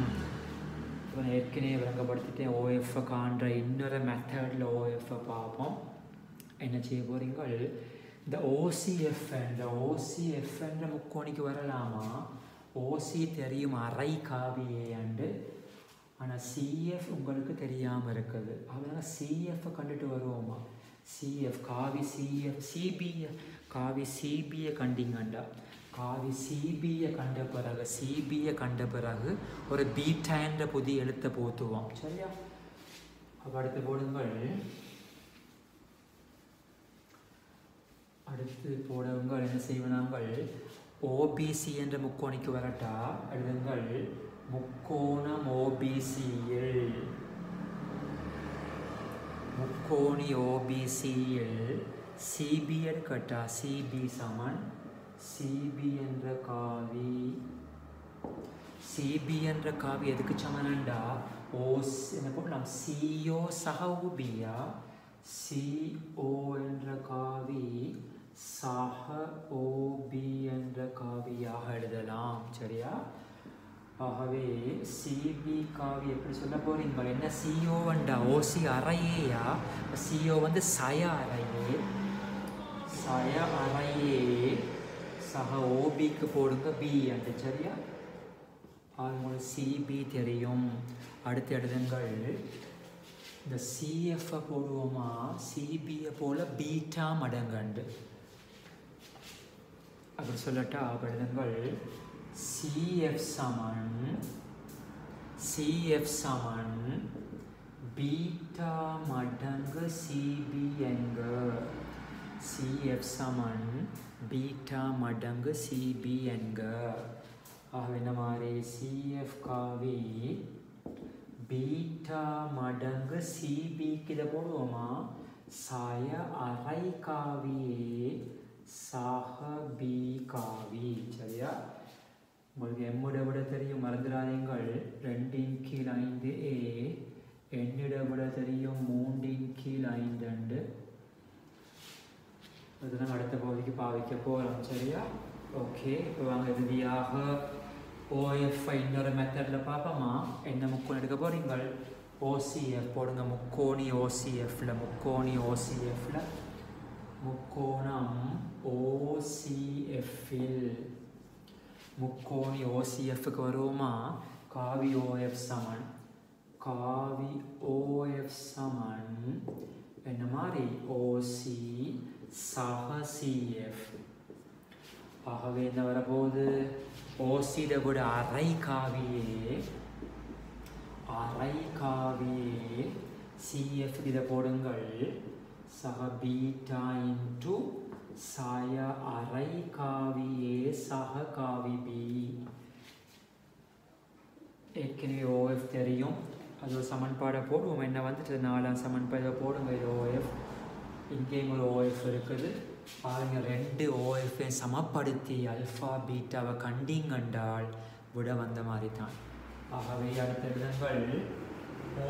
இப்போ நான் ஏற்கனவே விளங்கப்படுத்திட்டேன். ஓஎஃப்பை காண்ற இன்னொரு மெத்தடில் ஓஎஃப்பை பார்ப்போம். என்ன செய்ய போகிறீங்கள்? இந்த ஓசிஎஃப் என்ற முக்கோணிக்கு வரலாமா? ஓசி தெரியும் அரை காவியே அண்டு. ஆனால் சிஎஃப் உங்களுக்கு தெரியாமல் இருக்குது. அதனால் சிஎஃப்பை கண்டுட்டு வருவோமா? சிஎஃப் காவி சிஎஃப் சிபியை காவி சிபியை கண்டிங்கண்டா காவி சிபியை கண்ட பிறகு ஒரு பீட்டா என்ற புதிய எழுத்தை போத்துவோம். சரியா? அப்போ அடுத்து போடுங்கள். அடுத்து போடுங்கள் என்ன செய்வனாங்கள்? ஓபிசி என்ற முக்கோணிக்கு வரட்டா எழுதுங்கள். முக்கோணம் ஓபிசியில் முக்கோணி ஓபிசியில் சிபி எடுக்கட்டா சிபி சமன் சிபி என்ற காவி. சிபி என்ற காவி எதுக்கு சமனண்டா ஓஸ் என்ன போடலாம்? சிஓ சக ஓபியா சிஓ என்ற காவி சக ஓபி என்ற காவியாக எழுதலாம். சரியா? ஆகவே சிபி காவி எப்படி சொல்ல போறீங்க? என்ன சிஓ வண்டா ஓசி அறையேயா? சிஓ வந்து சய அறையே சக ஓபிக்கு போடுங்க பி அண்டு. சரியா? உங்களுக்கு சிபி தெரியும். அடுத்து எழுதுங்கள். இந்த சிஎஃப்பை போடுவோமா? சிபியை போல பீட்டா மடங்கண்டு அப்படி சொல்லட்டா? எழுதுங்கள். சிஎஃப் சமன் பீட்டா மடங்கு சிபி என்க. சிஎஃப் சமன் பீட்டா மடங்கு சிபி என்க. ஆக என்ன மாதிரி? சிஎஃப் காவி பீட்டா மடங்கு சிபிக்கு இதை போடுவோமா? சய அரை காவியே சக பி காவி. சரியா? உங்களுக்கு எம்முட விட தெரியும், மறந்துடாதீங்கள். 2/5a எண்ணிட விட தெரியும் 3/5. அதெல்லாம் அடுத்த பகுதிக்கு பாவிக்க போகிறோம். சரியா? ஓகே. இப்போ வாங்க இறுதியாக ஓஎஃப்ஐ இன்னொரு மெத்தடில் பார்ப்போமா? என்ன முக்கோணம் எடுக்க போகிறீங்கள்? ஓசிஎஃப் போடுங்க. முக்கோணி ஓசிஎஃப்பில் முக்கோணம் ஓசிஎஃப்பில் முக்கோணி ஓசிஎஃப்க்கு வருவோமா? காவி ஓஎஃப் சமன் காவி OF சமன் என்ன மாதிரி OC சக CF. ஆகவே என்ன வரப்போகுது OC விட அரை காவியே CF இதை போடுங்கள் சக பீட்டா இன்டு சாய அரை காவியே சக காவி பி. ஏற்கனவே OF தெரியும், அது ஒரு சமன்பாடை போடுவோம். என்ன வந்துட்டு 4ஆம் சமன்பாடை போடுங்க. இது OF, இங்கேயும் ஒரு OF இருக்குது. பாருங்க, 2 OF சமப்படுத்தி அல்ஃபா பீட்டாவை கண்டிங்கண்டால் விட வந்த மாதிரி தான். ஆகவே அடுத்த விதங்கள்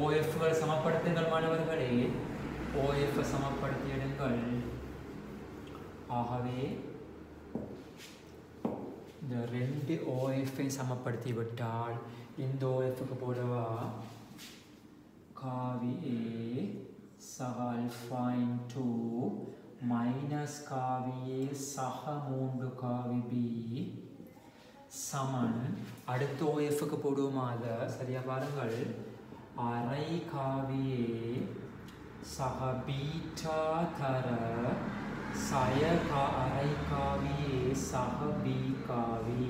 OF-கள் சமப்படுத்துங்கள் மாணவர்களே. OF சமப்படுத்தி எடுங்கள். ஆகவே இந்த 2 OF சமப்படுத்தி விட்டால் இந்த OF-க்கு போடவா காவி A சக அல்ஃபா இன்டு மைனஸ் காவி A சக 3 காவி B சமன். அடுத்த OF-க்கு போடுவோமா அதை? சரியா பாருங்கள். அரை காவி A சக பீட்டா தர சய அரை காவி A சக B காவி.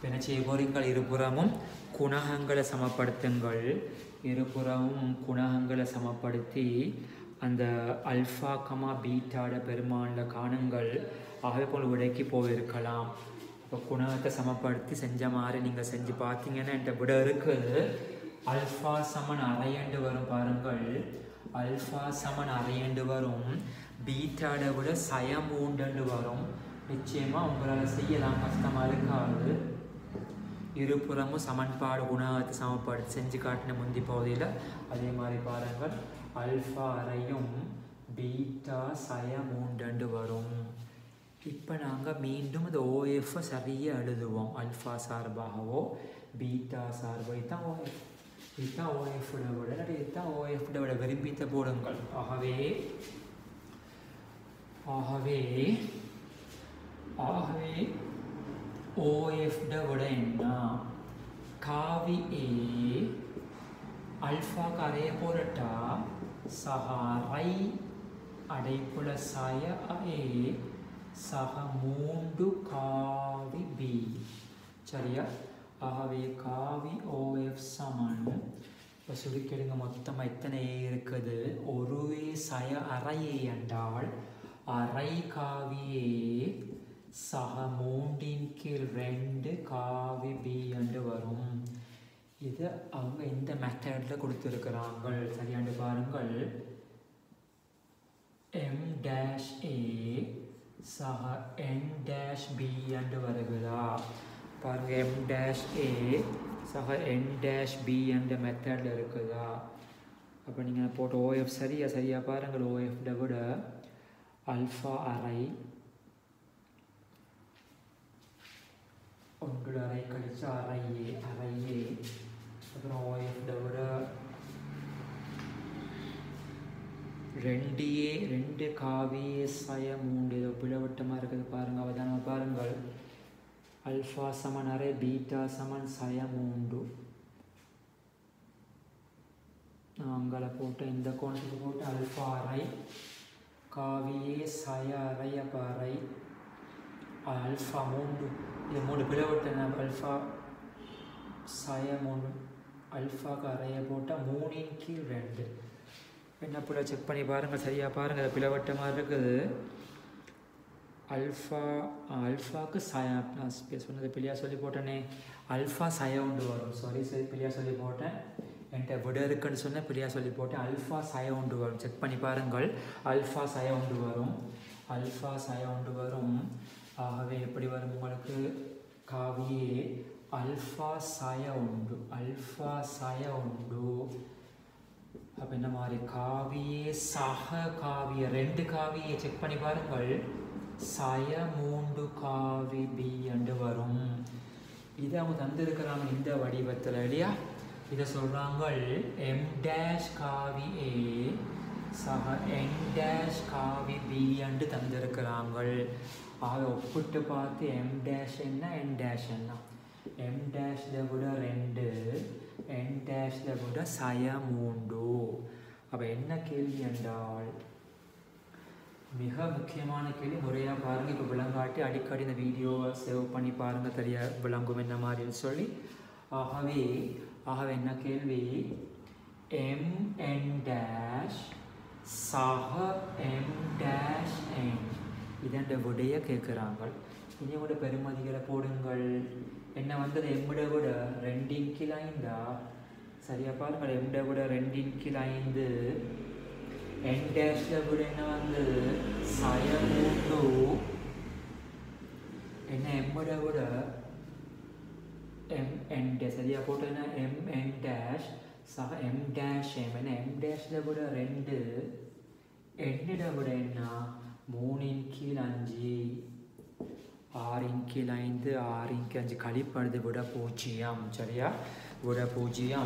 என்ன செய்ய போறீங்கள்? இருபுறமும் குணகங்களை சமப்படுத்துங்கள். இருபுறமும் குணகங்களை சமப்படுத்தி அந்த அல்ஃபா கமா பீட்டாட பெருமாண்ட காணுங்கள். ஆகவே போல் விடைக்கு போயிருக்கலாம். இப்போ குணகத்தை சமப்படுத்தி செஞ்ச மாதிரி நீங்கள் செஞ்சு பார்த்தீங்கன்னா என்கிட்ட விட இருக்குது. அல்ஃபா சமன் அரையண்டு வரும் பாருங்கள். அல்ஃபா சமன் அரையண்டு வரும். பீட்டாட விட சயம் 3 வரும். நிச்சயமாக உங்களால் செய்யலாம், கஷ்டமாக இருக்காது. இருபுறமும் சமன்பாடு குணகத்தை சமப்படுத்தி செஞ்சு காட்டின முந்தி பகுதியில் அதே மாதிரி பாருங்கள். அல்ஃபா அரையும் பீட்டா சயம் 3 வரும். இப்போ நாங்கள் மீண்டும் இந்த OF சரியாக எழுதுவோம். அல்ஃபா சார்பாகவோ பீட்டா சார்போ இதுதான் OF. இதுதான் OF-ட விட இதுதான் OF-ட விட விரும்பித்த போடுங்கள். ஆகவே OF-ட விட என்ன? காவி A அல்ஃபாக்கு அரைய போடட்டா சக அரை அடைப்புல சாய A சக 3 காவி B. சரியா? ஆகவே காவி OF சமன். இப்போ சுருக்கிடுங்க, மொத்தமாக எத்தனை இருக்குது? ஒருவே சய அறையே என்றால் அரை காவியே சக 3/2 காவி B என்று வரும். இது அவங்க இந்த மெத்தடில் கொடுத்துருக்குறாங்க. சரியாண்டு பாருங்கள். M' A சக N' B என்று வருகிறா பாருங்க. M' A சக N' B என்ற மெத்தடில் இருக்குதா? அப்போ நீங்கள் போட்ட OF சரியா பாருங்கள். OF-ட விட அல்ஃபா அரை 1 அரை கழிச்சு அரையே அப்புறம் OF-ட விட 2 காவி சய 3 ஏதோ பிளவட்டமாக இருக்குது பாருங்கள். அவதானமாக பாருங்கள். அல்ஃபா சமன் அரை பீட்டா சமன் சய 3. அங்கே போட்டு இந்த கோணத்துக்கு போட்டு அல்ஃபா அரை காவியே சய அரை அப்போ அரை அல்ஃபா 3 இது 3 பிளவட்ட அல்ஃபா சய 3 அல்ஃபாக்கு அரையை போட்டால் 3/2. என்ன பிள்ளை செக் பண்ணி பாருங்கள். சரியாக பாருங்கள். அது பிளவட்டமாக இருக்குது. அல்ஃபாக்கு சயம் நான் சொன்னது பிள்ளையா சொல்லி போட்டேனே. அல்ஃபா சய 1 வரும். சரி பிள்ளையா சொல்லி போட்டேன். என்கிட்ட விட இருக்குன்னு சொன்ன பிள்ளையா சொல்லி போட்டேன். அல்ஃபா சய 1 வரும். செக் பண்ணி பாருங்கள். அல்ஃபா சய 1 வரும். அல்ஃபா சய 1 வரும். ஆகவே எப்படி வரும் உங்களுக்கு? காவியே அல்ஃபா சய 1 அல்ஃபா சய 1. அப்போ என்ன மாதிரி? காவியே சக காவிய 2 காவியை செக் பண்ணி பாருங்கள். சய 3 காவி B என்று வரும். இதை அவங்க தந்திருக்கிறாங்க இந்த வடிவத்தில் இல்லையா? இதை சொல்கிறாங்க M' காவி A சக N' காவி B என்று தந்திருக்கிறாங்க. ஆக ஒப்பிட்டு பார்த்து M' என்ன N' என்ன? M' விட 2 n டேஷில் விட சய 3. அப்போ என்ன கேள்வி என்றால் மிக முக்கியமான கேள்வி, முறையாக பாருங்கள். இப்போ விளங்காட்டி அடிக்கடி இந்த வீடியோவை சேவ் பண்ணி பாருங்கள், தெரிய விளங்கும் என்ன மாதிரின்னு சொல்லி. ஆகவே என்ன கேள்வி, mn டேஷ் சக m டேஷ் n இதன் விடைய கேட்குறாங்க. இனி விட பெருமதிகளை போடுங்கள். என்ன வந்தது, எம்மிட விட 2 கீழ் 5. சரியா பாருங்கள், எம்மிட விட 2 கீழ் 5. n டேஷில் விட என்ன வந்து சய 3. என்ன எம்மிட விட mn டேஷ் சரியா போட்டோன்னா mn டேஷ் சக m டேஷ் m. என்ன m டேஷில் விட 2, என்னிட விட என்ன 3 கீழ் 5, 6 கீழ் 5, 6 கீழ் 5 கழிப்பது விட 0. சரியா, விட 0.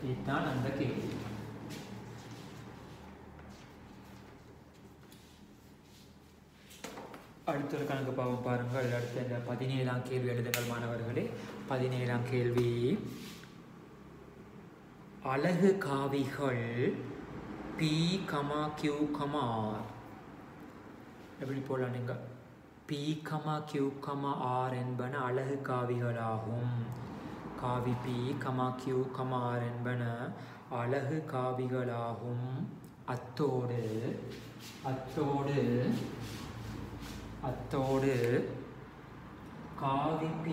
இதுதான் அந்த கேள்வி. அடுத்த ஒரு கணக்கு பாவம் பாருங்கள். அடுத்த இந்த 17ஆம் கேள்வி எழுதுங்கள் மாணவர்களே. 17ஆம் கேள்வி, அலகு காவிகள் P, Q, R எப்படி போடலாம் நீங்கள், P, Q, R என்பன அலகு காவிகளாகும். காவி P, Q, R என்பன அலகு காவிகளாகும். அத்தோடு காவி P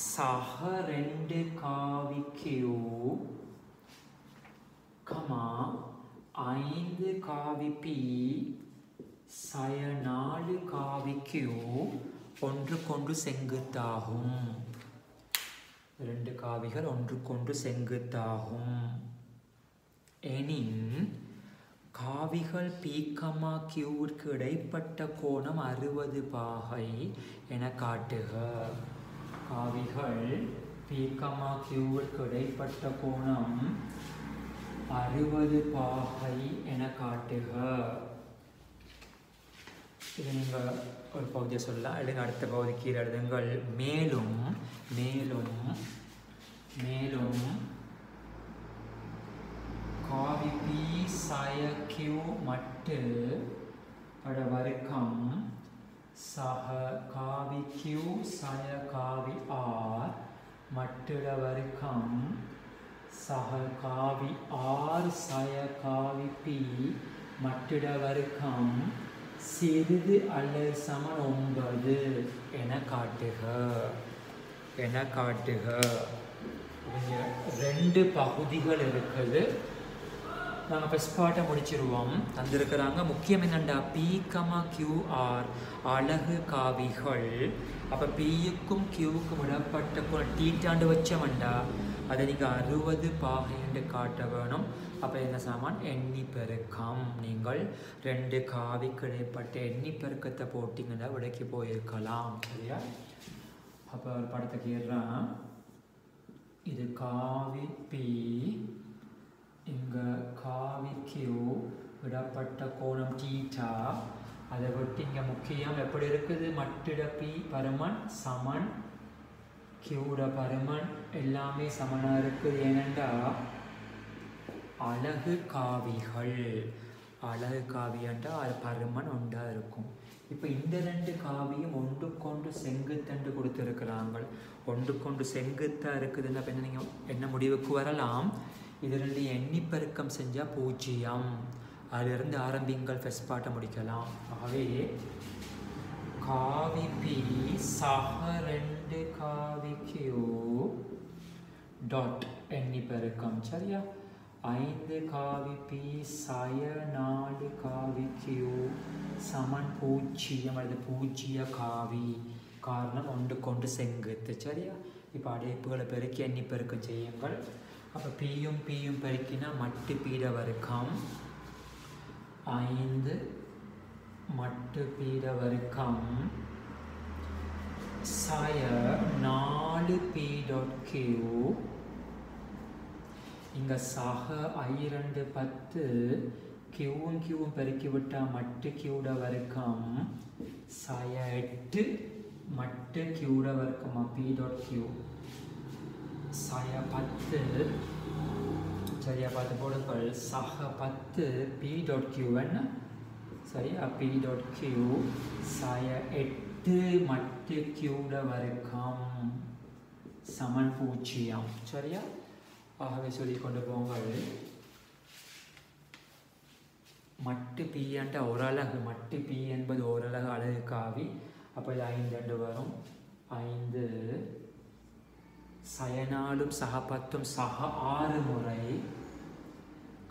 சக 2 காவி Q, 5 காவி P சய 4 காவி Q ஒன்றுக்கொன்று செங்குத்தாகும். 2 காவிகள் ஒன்றுக்கொன்று செங்குத்தாகும் எனின் காவிகள் P, Qவிற்கு இடைப்பட்ட கோணம் 60 பாகை என காட்டுக. காவிகள் P, Qவிற்கு இடைப்பட்ட கோணம் 60 பாகை என காட்டுக. இது நீங்கள் ஒரு பகுதியை சொல்லலாம். எழுதுங்க. அடுத்த பகுதி கீழே எழுதுங்கள். மேலும் காவி P சய Q மட்டு அட வர்க்கம் சக காவி Q சய காவி R மட்டிட வர்க்கம் சக காவி R சய காவி P மட்டிட வர்க்கம் சிறிது அல்லது சமன் 9 என காட்டுக. 2 பகுதிகள் இருக்குது. நாங்கள் ஃபஸ்ட் பார்ட்டை முடிச்சிருவோம். தந்திருக்கிறாங்க. முக்கியம் என்னண்டா, P, QR அலகு காவிகள். அப்போ Pக்கும் Qக்கும் விடப்பட்ட டீட்டாண்டு வச்சவண்டா அதை நீங்கள் 60 பாகை என்று காட்ட வேணும். அப்போ என்ன சாமான், எண்ணி பெருக்கம். நீங்கள் 2 காவிக்கு இடைப்பட்ட எண்ணி பெருக்கத்தை போட்டிங்கன்னா விடைக்கு போயிருக்கலாம். சரியா? அப்போ ஒரு படத்தை கேட்குறான். இது காவி P, இங்கே காவி Q விடப்பட்ட கோணம் தீட்டா. அதை விட்டு இங்கே முக்கியம் எப்படி இருக்குது, மட்டிட P பருமன் சமன் Qட பருமன் எல்லாமே சமனாக இருக்குது. ஏனென்றா அலகு காவியண்டா அது பருமன் ஒன்றா இருக்கும். இப்போ இந்த 2 காவியும் ஒன்றுக்கொன்று செங்குத்தண்டு கொடுத்துருக்கிறாங்க. ஒன்றுக்கொன்று செங்குத்தாக இருக்குதுன்னு அப்போ என்ன, நீங்கள் என்ன முடிவுக்கு வரலாம், இது 2 எண்ணி பெருக்கம் செஞ்சால் 0. அதிலிருந்து ஆரம்பிங்கள், ஃபஸ்ட் பார்ட்டை முடிக்கலாம். ஆகவே காவி P சக 2 காவி Q டாட் எண்ணி பெருக்கம். சரியா? 5 காவி P சய 4 காவி Q சமன் 0 அல்லது 0 காவி. காரணம் ஒன்றுக்கொன்று செங்குத்து. சரியா? இப்போ அடைப்புகளை பெருக்கி எண்ணி பெருக்கம் செய்யுங்கள். அப்போ Pயும் பெருக்கினா மட்டு பீட வர்க்கம் 5 மட்டு பீட வர்க்கம் சய 4 P டாட் Q. இங்கே சக I2 10 Qவும் பெருக்கி விட்டால் மட்டு Qட வர்க்கம் சய 8 மட்டு Qட வர்க்கம் P டாட் Q. சய 10 சரியா பார்த்து போடுங்கள் சக 10 p டாட் q என்ன சரியா p டாட் q சய 8 மட்டு q ட வர்க்கம் சமன் 0 சரியா ஆகவே சொல்லிக் கொண்டு போங்கள் மட்டு p என்ற ஒரு அலகு மட்டு p என்பது ஒரு அலகு அலகுக்காவி அப்போ இது 5 என்று வரும் 5 சயனாலும் சக 10 சக 6 முறை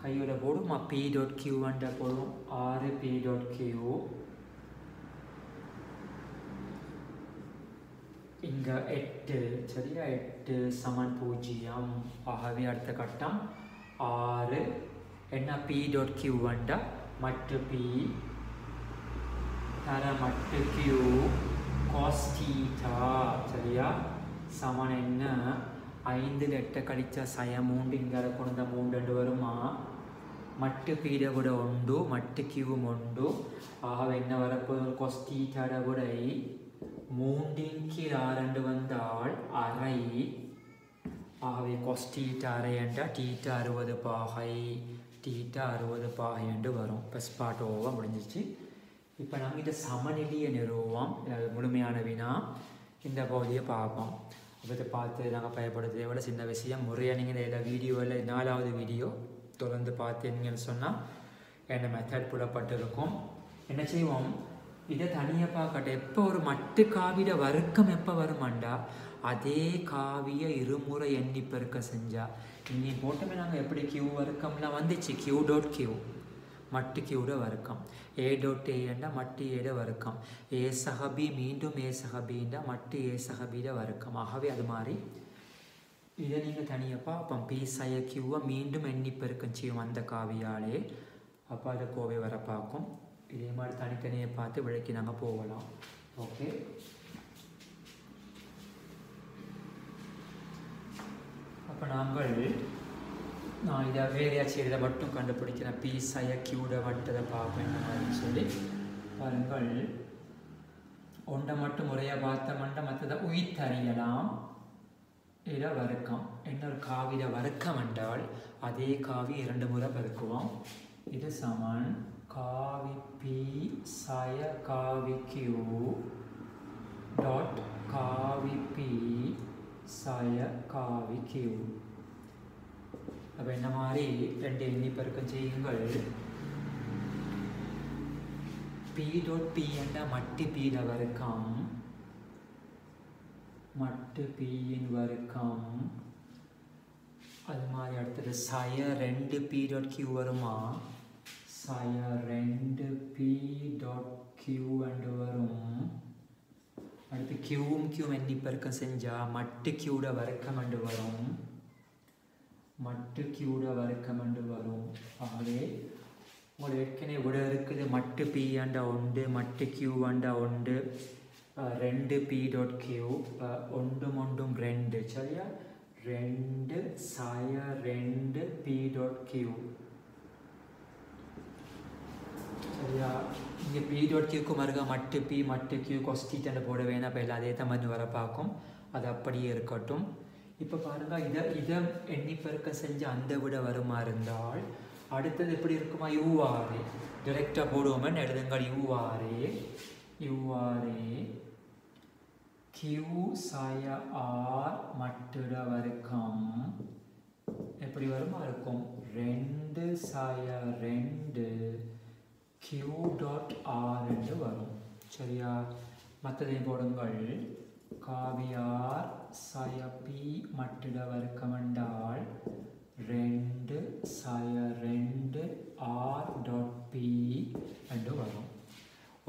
கையோட போடும் p டாட் q என்ற போடும் 6 p டாட் q இங்க 8 சரியா 8 சமன் 0 ஆகவே அடுத்த கட்டம் 6 என்ன p டாட் q வண்டா மட்டு p தர மட்டு q cos theta சரியா சமன் என்ன 5 8 கழிச்சா சய 3 இங்க கொண்ட 3 என்று வருமா மட்டு p ட விட 1 மட்டு q 1 ஆகவே என்ன வரப்போகுது cos theta ட விட 3 கீழ் 6 வந்தால் அரை ஆகவே cos theta அரை என்றால் theta 60 பாகை theta 60 பாகை என்று வரும் ப்ளஸ் பார்ட் ஓவர் முடிஞ்சிச்சு இப்போ நாங்கள் இந்த சமநிலையை நிறுவோம் முழுமையான வினா இந்த பகுதியை பார்ப்போம் அப்போ இதை பார்த்து நாங்கள் பயப்படுறது எவ்வளோ சின்ன விஷயம் முறையாக நீங்கள் இந்த வீடியோவில் 4வது வீடியோ தொடர்ந்து பார்த்தீங்கன்னு சொன்னால் என்ன மெத்தட் புலப்பட்டிருக்கும் என்ன செய்வோம் இதை தனியாக பார்க்கட்டும் எப்போ ஒரு மட்டு காவிட வர்க்கம் எப்போ வருமாண்டா அதே காவிய இருமுறை எண்ணி பெருக்க செஞ்சா இனி போட்டோமே நாங்கள் எப்படி கியூ வர்க்கம்லாம் வந்துச்சு கியூ டாட் கியூ மட்டு கியூட வர்க்கம் ஏ டாட் ஏண்டா மட்டு ஏட வர்க்கம் ஏ சகபி மீண்டும் ஏ சகபின்னா மட்டு ஏ சகபிட வர்க்கம் ஆகவே அது மாதிரி இதை நீங்கள் தனியாக பார்ப்போம் பி சய கியூவை மீண்டும் எண்ணி பெருக்கம் செய்யும் அந்த காவியாலே அப்போ அதை கோவை வர பார்க்கும் இதே மாதிரி தனித்தனியை பார்த்து விளக்கி நாங்கள் போகலாம் ஓகே அப்போ நான் இதை வேறையாச்சும் இதை மட்டும் கண்டுபிடிக்கிறேன் பி சய கியூட வட்டதை பார்ப்பேன் அப்படின்னு சொல்லி பாருங்கள் ஒன்றை மட்டும் முறையாக பார்த்தோம்னா மற்றதை உயிர்த்தறியலாம் இட வர்க்கம் இன்னொரு காவிட வர்க்கம் என்றால் அதே காவி 2 முறை பெருக்குவோம் இது சமன் காவி பி சய காவி கியூ டாட் காவி பி சய காவி கியூ அப்போ என்ன மாதிரி 2 எண்ணி பெருக்கம் செய்யுங்கள் பி டாட் பி என்ற மட்டு பீட வர்க்கம் மட்டு பியின் வர்க்கம் அது மாதிரி அடுத்தது சய 2 பி டாட் கியூ வருமா சய 2 பி டாட் கியூ என்று வரும் அடுத்து கியூவும் கியூவும் எண்ணி பெருக்கம் செஞ்சால் மட்டு கியூட வர்க்கம் என்று வரும் மட்டு கியூட வர்க்கம் என்று வரும் ஆகவே உங்களுக்கு ஏற்கனவே விட இருக்குது மட்டு பி அண்டா 1 மட்டு கியூ அண்டா 1 2 பி டாட் கியூ 1 2 சரியா 2 சய 2 பி டாட் கியூ சரியா இங்கே பி டாட் கியூக்கு மறுக மட்டு பி மட்டு கியூ கொஸ்டிட்டு போட வேணாம் இப்போ எல்லாம் அதே தான் வந்து வர பார்க்கும் அது அப்படியே இருக்கட்டும் இப்போ பாருங்கள் இதை எண்ணி பெருக்க செஞ்சு அந்த விட வருமா இருந்தால் அடுத்தது எப்படி இருக்குமா யூஆர்ஏ டிரெக்டாக போடுவோமே எழுதுங்கள் யூஆர்ஏ கியூ சய ஆர் மட்டுட வர்க்கம் எப்படி வருமா இருக்கும் 2 சய 2 கியூ டாட் ஆர் என்று வரும் சரியா மற்றதையும் போடுங்கள் காவியார் சய பி மட்டுட வர்க்கம் என்றால் 2 சய 2 ஆர் டாட் பி என்று வரும்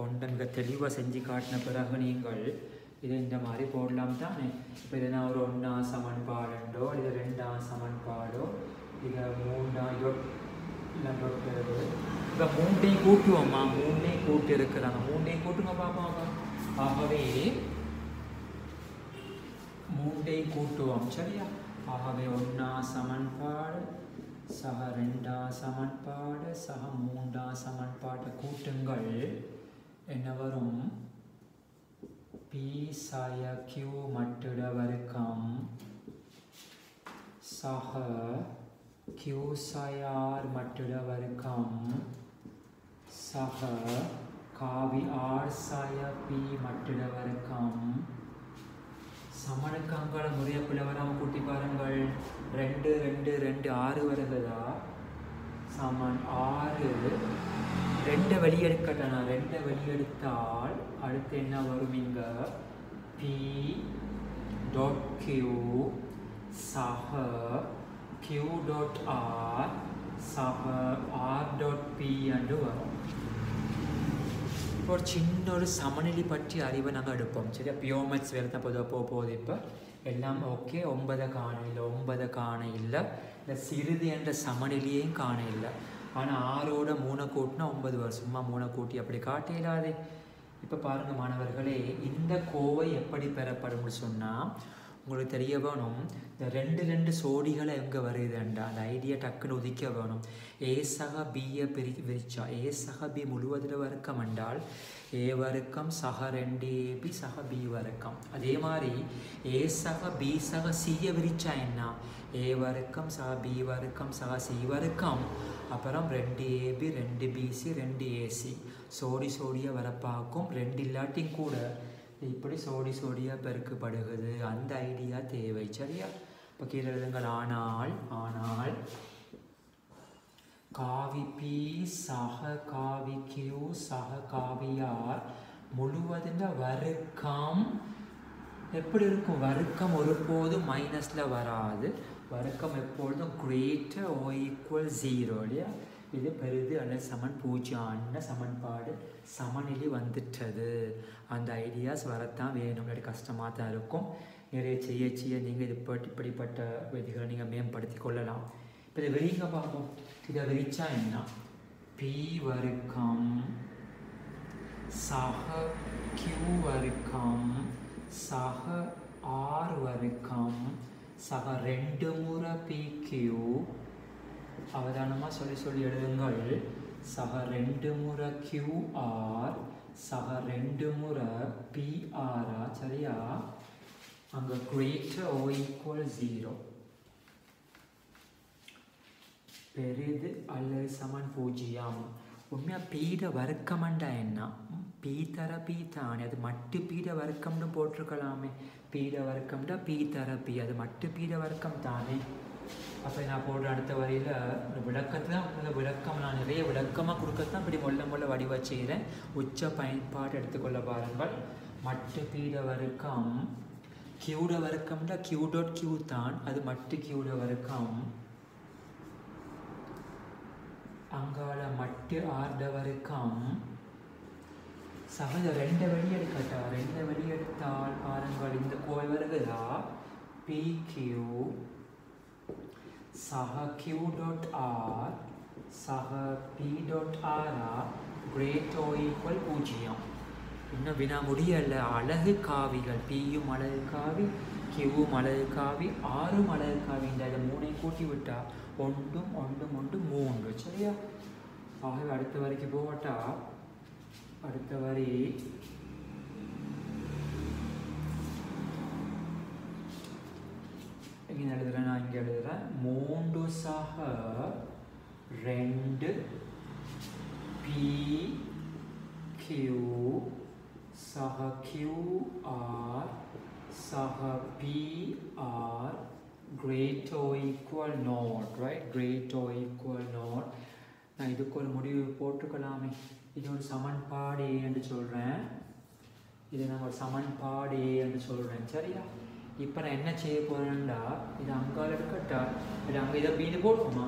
ஒன்றை மிக தெளிவாக செஞ்சு காட்டின பிறகு நீங்கள் இதை இந்த மாதிரி போடலாம் தானே இப்போ இதை நான் ஒரு 1 சமன்பாடுண்டோ இது 2 சமன்பாடோ இதை 3 இப்போ 3ஐயும் கூட்டுவோம்மா 3ஐயும் கூட்டு இருக்கிறாங்க 3ஐயும் கூட்டுங்க பாப்பாங்க ஆகவே 3ஐயும் கூட்டுவோம் சரியா ஆகவே 1 சமன்பாடு சக 2 சமன்பாடு சக 3 சமன்பாட்டை கூட்டுங்கள் என்ன வரும் பி சய கியூ மட்டுட வர்க்கம் சக q சயார் மட்டிட வர்க்கம் சக காவி r சய p மட்டிட வர்க்கம் சமனுக்கு அங்கால முறைய பிள்ளை வராமல் கூட்டி பாருங்கள் 2 2 2 6 வருகிறதா சமன் 6 2 வெளியெடுக்கட்டா 2 வெளியெடுத்தால் அடுத்து என்ன வரும் இங்க p dot q சக q dot r சக r dot p என்று வரும். ஒரு சின்ன ஒரு சமநிலை பற்றி அறிவை நாங்கள் எடுப்போம். சரியா, பியோமெட்ஸ் வேலை தான் பொதுவாக போகுது. இப்போ எல்லாம் ஓகே. 9 காண இல்லை, 9 காண இல்லை, இந்த சிறிது என்ற சமநிலையையும் காண இல்லை. ஆனால் 6ஓட 3 கூட்டினா 9 வரும். சும்மா 3 கூட்டி அப்படி காட்ட இல்லாதே. இப்போ பாருங்கள் மாணவர்களே, இந்த கோவை எப்படி பெறப்படும்னு சொன்னால் உங்களுக்கு தெரிய வேணும். இந்த 2 சோடிகளை எங்கே வருதுண்டா அந்த ஐடியா டக்குன்னு உதிக்க வேணும். ஏ சக பியை விரிச்சா ஏ சக பி முழுவதில் வர்க்கம் என்றால் ஏ வர்க்கம் சக 2ab சக பி வர்க்கம். அதே மாதிரி ஏ சக பி சக சியை விரிச்சா என்ன ஏ வர்க்கம் சக பி வர்க்கம் சக சி வர்க்கம் அப்புறம் 2ab 2bc 2ac சோடி சோடியாக வரப்பாக்கும். 2 இல்லாட்டியும் கூட இப்படி சோடி சோடியாக பெருக்கப்படுகிறது. அந்த ஐடியா தேவை. சரியா, இப்போ கீழே எழுதுங்கள். ஆனால் காவி பி சக காவி கியூ சக காவியார் முழுவதுங்க வர்க்கம் எப்படி இருக்கும்? வர்க்கம் ஒருபோதும் மைனஸில் வராது. வர்க்கம் எப்பொழுதும் greater or equal 0 இல்லையா? இது பெரிது அல்லது சமன் 0 சமன்பாடு சமநிலை வந்துட்டது. அந்த ஐடியாஸ் வரத்தான் வேணும். இல்லாட்டி கஷ்டமாக தான் இருக்கும். நிறைய செய்ய நீங்கள் இது இப்படிப்பட்ட விதிகளை நீங்கள் மேம்படுத்தி கொள்ளலாம். இப்போ இதை வெளிங்க பார்ப்போம். இதை விரிச்சா என்ன? பி வர்க்கம் சக கியூ வர்க்கம் சக ஆர் வர்க்கம் சக 2 முறை பி கியூ. அவதானமாக சொல்லி எழுதுங்கள். சக 2 முறை கியூஆர் சக 2 முறை பிஆரா. சரியா, அங்கே greater or equal 0 பெரிது அல்லது சமன் 0. உண்மையாக பீட வர்க்கம்ண்டா என்ன? பீ தர பீ தானே, அது மட்டு பீட வர்க்கம்னு போட்டிருக்கலாமே. பீட வர்க்கம்டா பீ தர பீ, அது மட்டு பீட வர்க்கம் தானே. அப்போ நான் போடுற அடுத்த வரையில் விளக்கத்தை தான் விளக்கம் நான் நிறைய விளக்கமாக கொடுக்கத்தான் இப்படி மொல்ல வடிவ செய்கிறேன். உச்ச பயன்பாடு எடுத்துக்கொள்ள பாருங்கள். மட்டு பீட வர்க்கம் கியூட வர்க்கம்டா கியூ டாட் கியூ தான், அது மட்டு கியூட வர்க்கம். அங்கால மட்டு ஆர்ட வர்க்கம் சகஜ 2 வெளியெடுக்கட்டா. 2 வெளியெடுத்தால் பாருங்கள் இந்த கோல் வருகிறதா பி கியூ சக q dot r சக p dot r greater or equal 0. இன்னும் வினா முடியல. அலகு காவிகள் பியும் அலகு காவி கியூவும் அலகு காவி ஆறும் அலகு காவி. இந்த 3ஐயும் கூட்டி விட்டா 1 1 1 3. சரியா, ஆகவே அடுத்த வரைக்கு போகட்டா. அடுத்த வரி இங்கே எழுதுகிறேன். நான் இங்கே எழுதுகிறேன். 3 சக 2 பி கியூ சக கியூஆர் சக PR greater or equal not. right, greater or equal not. நான் இதுக்கு ஒரு முடிவு போட்டுக்கலாமே. இது ஒரு சமன்பாடு என்று சொல்கிறேன். இது நான் ஒரு சமன்பாடு என்று சொல்கிறேன். சரியா, இப்போ நான் என்ன செய்ய போகிறேன்டா, இது அங்கால இருக்கட்டா, இது அங்கே இதை பீடு போடுவோமா?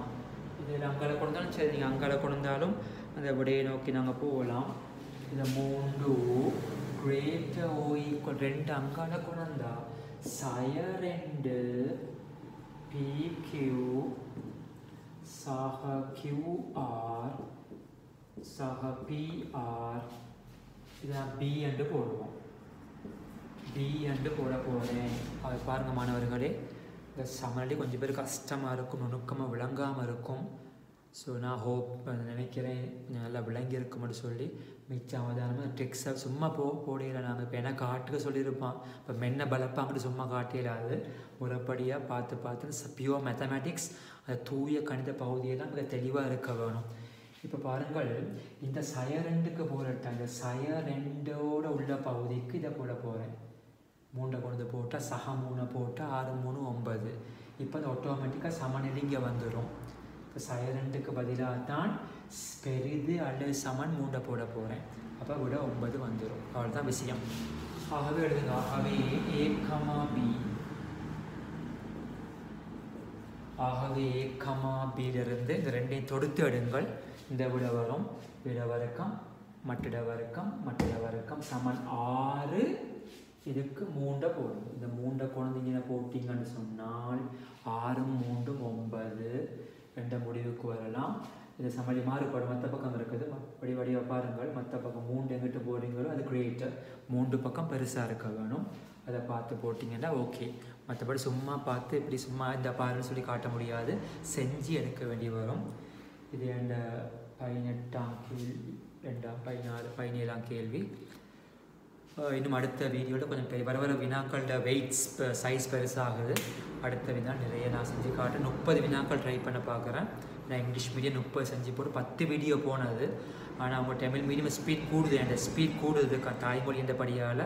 இதில் அங்கால கொண்டாலும் சரி, நீங்கள் அங்கால கொண்டாலும் அந்த விடையை நோக்கி நாங்கள் போகலாம். இதை 3 greater or equal 2 அங்கால கொண்டா சய 2 PQ சக QR சக PR இதை B என்று போடுவோம். B என்று போட போகிறேன். அது பாருங்கள் மாணவர்களே, இந்த சமநிலை கொஞ்சம் பேர் கஷ்டமாக இருக்கும், நுணுக்கமாக விளங்காமல் இருக்கும். ஸோ நான் ஹோப் நினைக்கிறேன் நல்லா விளங்கி இருக்கும்னு சொல்லி மிச்சம் அவதானமாக ட்ரிக்ஸை சும்மா போடையில நாங்கள் இப்போ என்ன காட்டுக்க சொல்லியிருப்பான் இப்போ மென்ன பலப்பாங்கிட்டு சும்மா காட்டியலாது முறைப்படியாக பார்த்து பியூர் மேத்தமேட்டிக்ஸ் அது தூய கணித பகுதியெல்லாம் மிக தெளிவாக இருக்க வேணும். இப்போ பாருங்கள், இந்த சய 2க்கு போகிறட்டேன். இந்த சய 2ஓட உள்ள பகுதிக்கு இதை போட போகிறேன். 3 கொண்டு போட்டால் சக 3 போட்டால் 6 3 9. இப்போ அது ஆட்டோமேட்டிக்காக சமநிலை இங்கே வந்துடும். இப்போ சய 2க்கு பதிலாக தான் பெரிது அல்லது சமன் 3 போட போகிறேன். அப்போ விட 9 வந்துடும். அவ்வளோதான் விஷயம். ஆகவே எழுதுங்க. ஆகவே A, B. ஆகவே A, Bயிலிருந்து இந்த 2ஐயும் தொடுத்து எடுங்கள். இந்த விட வரும். விட வர்க்கம் மட்டிட வர்க்கம் சமன் 6. இதுக்கு 3 போடும். இந்த 3 குழந்தைங்க போட்டிங்கன்னு சொன்னால் 6 3 9 2 முடிவுக்கு வரலாம். இது சமலி மாறுபாடு மற்ற பக்கம் இருக்குது. வடிவடியாக பாருங்கள். மற்ற பக்கம் 3 எங்கிட்ட போடுறீங்களோ அது கிரேட்டர். 3 பக்கம் பெருசாக இருக்க வேணும். அதை பார்த்து போட்டிங்கன்னா ஓகே. மற்றபடி சும்மா பார்த்து இப்படி சும்மா இந்த பாருன்னு சொல்லி காட்ட முடியாது. செஞ்சு எடுக்க வேண்டி வரும். இது எந்த 18ஆம் கேள்வி, 2ஆம் 16 17ஆம் கேள்வி. இன்னும் அடுத்த வீடியோவில் கொஞ்சம் வர வினாக்களோட வெயிட்ஸ் சைஸ் பெருசாகுது. அடுத்த வினா நிறைய நான் செஞ்சு காட்டுறேன். 30 வினாக்கள் ட்ரை பண்ண பார்க்குறேன். நான் இங்கிலீஷ் மீடியம் 30 செஞ்சு போட்டு 10 வீடியோ போனது. ஆனால் அவங்க தமிழ் மீடியம் ஸ்பீட் கூடுது. அந்த ஸ்பீட் கூடுது தாய்மொழி என்ற படியால்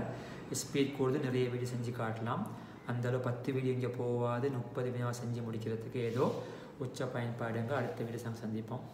ஸ்பீட் கூடுது. நிறைய வீடியோ செஞ்சு காட்டலாம். அந்தளவு 10 வீடியோ இங்கே போகாது. 30 வினா செஞ்சு முடிக்கிறதுக்கு ஏதோ உச்ச பயன்பாடுங்க. அடுத்த வீடியோ சந்திப்போம்.